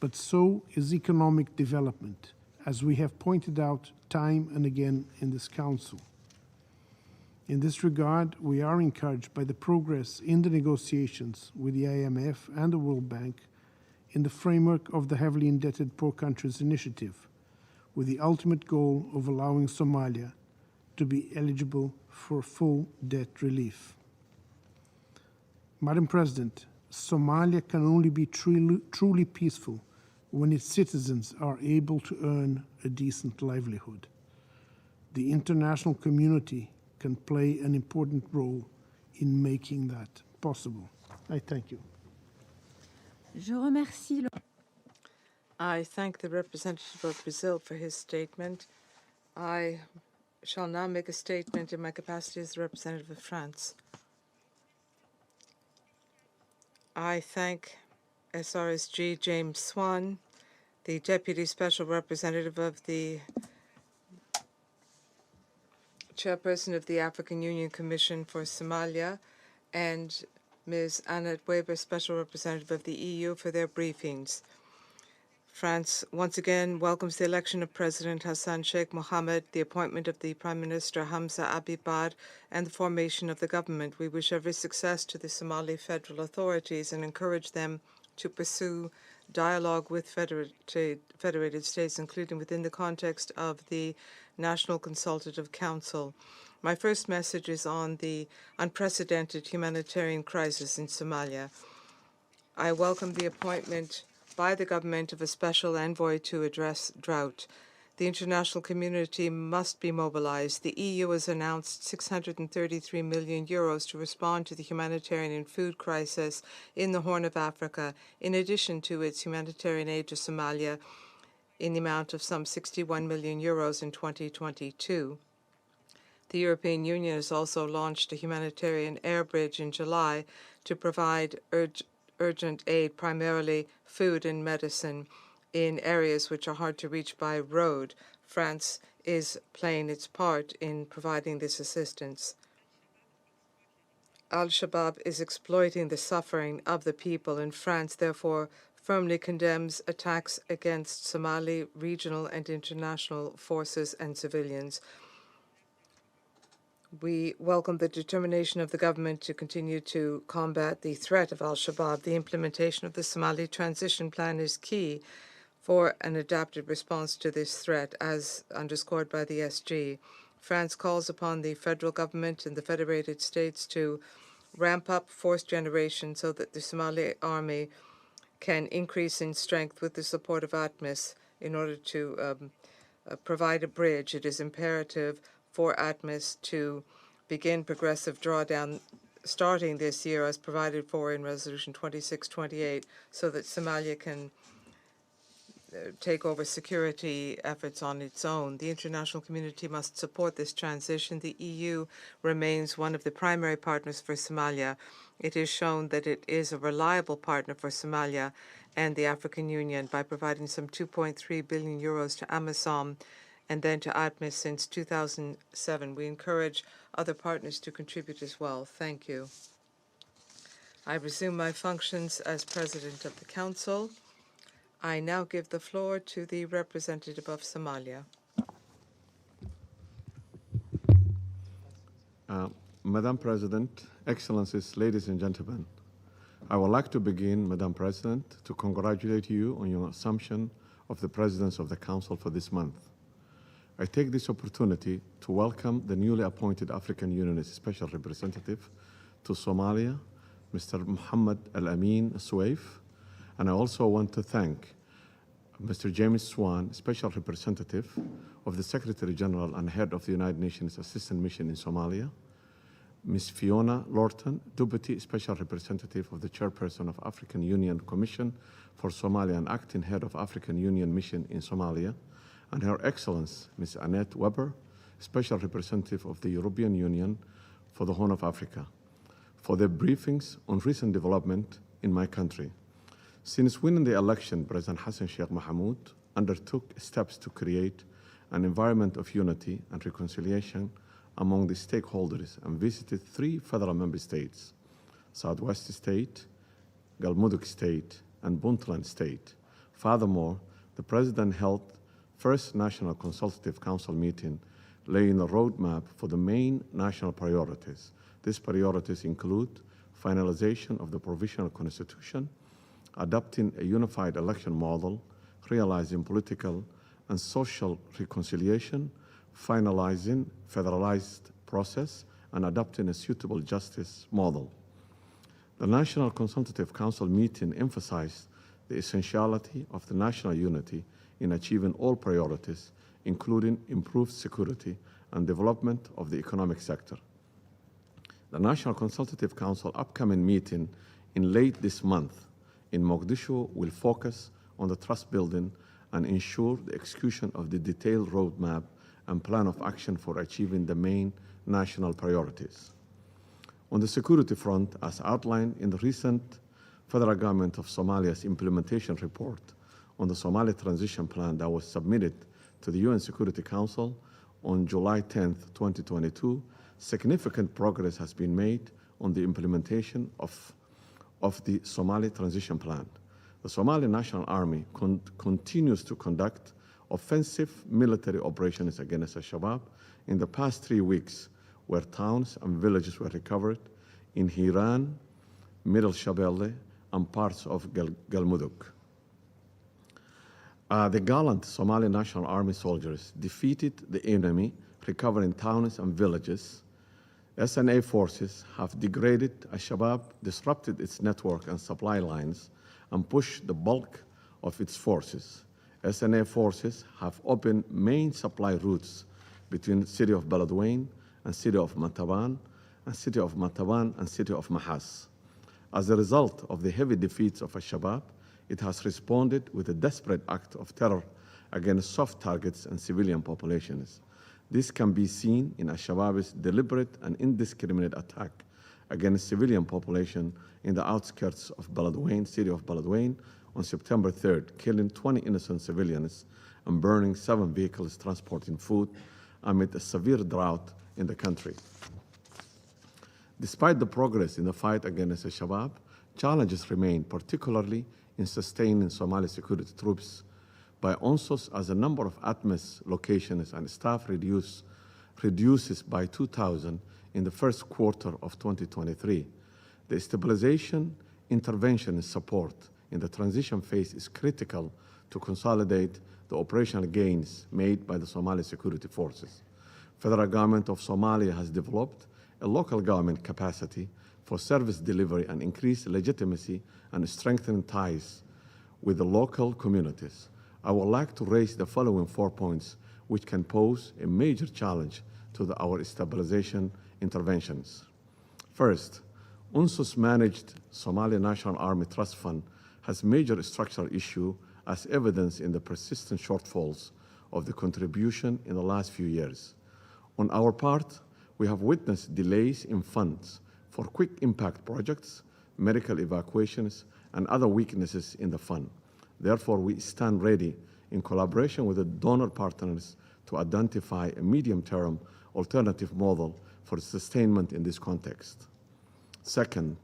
but so is economic development, as we have pointed out time and again in this Council. In this regard, we are encouraged by the progress in the negotiations with the IMF and the World Bank in the framework of the Heavily Indebted Poor Countries Initiative, with the ultimate goal of allowing Somalia to be eligible for full debt relief. Madam President, Somalia can only be truly peaceful when its citizens are able to earn a decent livelihood. The international community can play an important role in making that possible. I thank you. Je remercie I thank the representative of Brazil for his statement. I shall now make a statement in my capacity as the representative of France. I thank SRSG James Swan the Deputy Special Representative of the Chairperson of the African Union Commission for Somalia, and Ms. Annette Weber, Special Representative of the EU, for their briefings. France once again welcomes the election of President Hassan Sheikh Mohammed, the appointment of the Prime Minister Hamza Abibad, and the formation of the government. We wish every success to the Somali federal authorities and encourage them to pursue dialogue with federated states, including within the context of the National Consultative Council. My first message is on the unprecedented humanitarian crisis in Somalia. I welcome the appointment by the government of a special envoy to address drought. The international community must be mobilized. The EU has announced 633 million euros to respond to the humanitarian and food crisis in the Horn of Africa, in addition to its humanitarian aid to Somalia in the amount of some 61 million euros in 2022. The European Union has also launched a humanitarian air bridge in July to provide urgent aid, primarily food and medicine, in areas which are hard to reach by road. France is playing its part in providing this assistance. Al-Shabaab is exploiting the suffering of the people, and France therefore firmly condemns attacks against Somali regional and international forces and civilians. We welcome the determination of the government to continue to combat the threat of al-Shabaab. The implementation of the Somali transition plan is key for an adapted response to this threat, as underscored by the SG. France calls upon the federal government and the federated states to ramp up force generation so that the Somali army can increase in strength with the support of ATMIS in order to provide a bridge. It is imperative for ATMIS to begin progressive drawdown starting this year as provided for in Resolution 2628 so that Somalia can take over security efforts on its own. The international community must support this transition. The EU remains one of the primary partners for Somalia. It is shown that it is a reliable partner for Somalia and the African Union by providing some 2.3 billion euros to AMISOM and then to ATMIS since 2007. We encourage other partners to contribute as well. Thank you. I resume my functions as President of the Council. I now give the floor to the representative of Somalia. Madam President, Excellencies, ladies and gentlemen, I would like to begin, Madam President, to congratulate you on your assumption of the Presidents of the Council for this month. I take this opportunity to welcome the newly appointed African Union Special Representative to Somalia, Mr. Mohammed Al-Amin Suwaif, and I also want to thank Mr. James Swan, Special Representative of the Secretary General and Head of the United Nations Assistance Mission in Somalia, Ms. Fiona Lorton, Deputy Special Representative of the Chairperson of African Union Commission for Somalia and Acting Head of African Union Mission in Somalia, and Her Excellence, Ms. Annette Weber, Special Representative of the European Union for the Horn of Africa, for their briefings on recent development in my country. Since winning the election, President Hassan Sheikh Mohamud undertook steps to create an environment of unity and reconciliation among the stakeholders and visited 3 federal member states, Southwest State, Galmudug State, and Puntland State. Furthermore, the President held first National Consultative Council meeting laying a roadmap for the main national priorities. These priorities include finalization of the Provisional Constitution, adopting a unified election model, realizing political and social reconciliation, finalizing federalized process, and adopting a suitable justice model. The National Consultative Council meeting emphasized the essentiality of the national unity in achieving all priorities, including improved security and development of the economic sector. The National Consultative Council upcoming meeting in late this month in Mogadishu will focus on the trust building and ensure the execution of the detailed roadmap and plan of action for achieving the main national priorities. On the security front, as outlined in the recent Federal Government of Somalia's implementation report on the Somali Transition Plan that was submitted to the UN Security Council on July 10, 2022, significant progress has been made on the implementation of the Somali Transition Plan. The Somali National Army continues to conduct offensive military operations against al-Shabaab in the past 3 weeks, where towns and villages were recovered in Hiran, Middle Shabelle, and parts of Galmudug. The gallant Somali National Army soldiers defeated the enemy, recovering towns and villages. SNA forces have degraded al-Shabaab, disrupted its network and supply lines, and pushed the bulk of its forces. SNA forces have opened main supply routes between the city of Beledweyne and city of Mataban, and city of Mataban and city of Mahas. As a result of the heavy defeats of al-Shabaab, it has responded with a desperate act of terror against soft targets and civilian populations. This can be seen in al-Shabaab's deliberate and indiscriminate attack against civilian population in the outskirts of Beledweyne, city of Beledweyne, on September 3rd, killing 20 innocent civilians and burning 7 vehicles transporting food amid a severe drought in the country. Despite the progress in the fight against al-Shabaab, challenges remain, particularly in sustaining Somali security troops by UNSOS, as the number of ATMIS locations and staff reduces by 2,000 in the first quarter of 2023. The stabilization, intervention, and support in the transition phase is critical to consolidate the operational gains made by the Somali security forces. Federal government of Somalia has developed a local government capacity for service delivery and increased legitimacy and strengthened ties with the local communities. I would like to raise the following 4 points which can pose a major challenge to our stabilization interventions. First, UNSOS managed Somali National Army Trust Fund has major structural issue as evidenced in the persistent shortfalls of the contribution in the last few years. On our part, we have witnessed delays in funds for quick impact projects, medical evacuations, and other weaknesses in the fund. Therefore, we stand ready in collaboration with the donor partners to identify a medium-term alternative model for sustainment in this context. Second,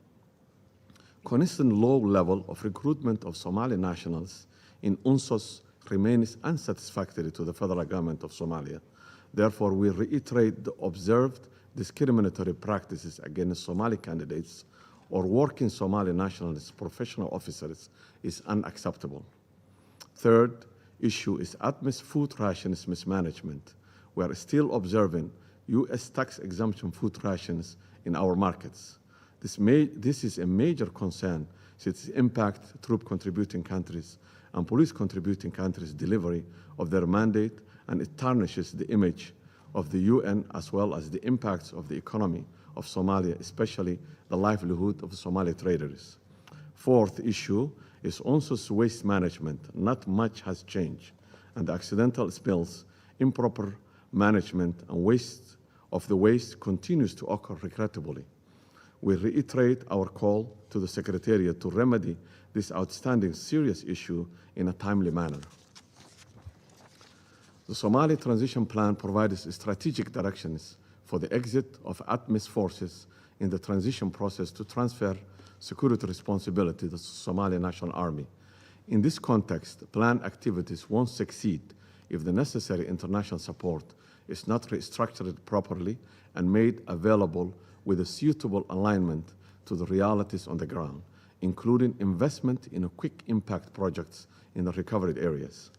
constant low level of recruitment of Somali nationals in UNSOS remains unsatisfactory to the federal government of Somalia. Therefore, we reiterate the observed discriminatory practices against Somali candidates or working Somali nationals professional officers is unacceptable. Third issue is ATMIS food rations mismanagement. We are still observing U.S. tax exemption food rations in our markets. This is a major concern since it impacts troop contributing countries and police contributing countries' delivery of their mandate, and it tarnishes the image of the UN as well as the impacts of the economy of Somalia, especially the livelihood of Somali traders. Fourth issue is UNSOS waste management. Not much has changed, and the accidental spills, improper management, and waste of the waste continues to occur regrettably. We reiterate our call to the Secretariat to remedy this outstanding serious issue in a timely manner. The Somali Transition Plan provides strategic directions for the exit of ATMIS forces in the transition process to transfer security responsibility to the Somali National Army. In this context, planned activities won't succeed if the necessary international support is not restructured properly and made available with a suitable alignment to the realities on the ground, including investment in quick impact projects in the recovered areas.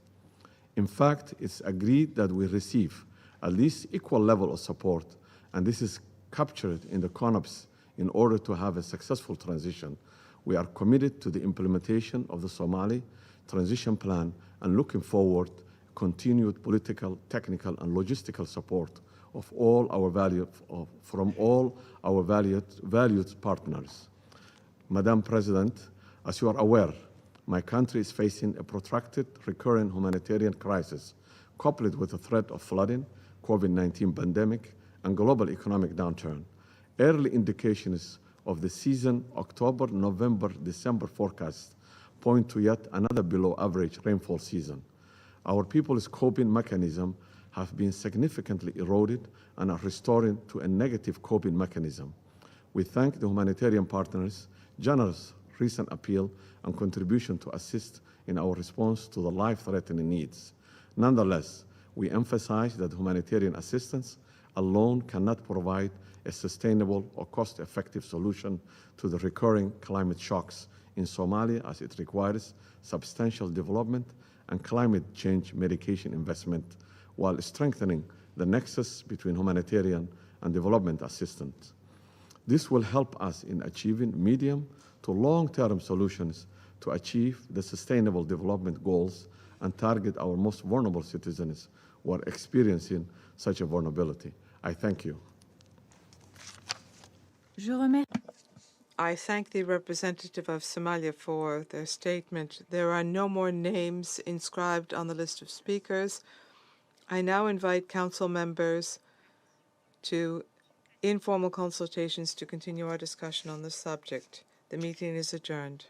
In fact, it's agreed that we receive at least equal level of support, and this is captured in the CONOPS in order to have a successful transition. We are committed to the implementation of the Somali Transition Plan and looking forward to continued political, technical, and logistical support of all our from all our valued partners. Madam President, as you are aware, my country is facing a protracted, recurrent humanitarian crisis, coupled with the threat of flooding, COVID-19 pandemic, and global economic downturn. Early indications of the season, October, November, December forecast point to yet another below-average rainfall season. Our people's coping mechanism have been significantly eroded and are restoring to a negative coping mechanism. We thank the humanitarian partners' generous recent appeal and contribution to assist in our response to the life-threatening needs. Nonetheless, we emphasize that humanitarian assistance alone cannot provide a sustainable or cost-effective solution to the recurring climate shocks in Somalia, as it requires substantial development and climate change mitigation investment while strengthening the nexus between humanitarian and development assistance. This will help us in achieving medium to long-term solutions to achieve the sustainable development goals and target our most vulnerable citizens who are experiencing such a vulnerability. I thank you. I thank the representative of Somalia for their statement. There are no more names inscribed on the list of speakers. I now invite council members to informal consultations to continue our discussion on this subject. The meeting is adjourned.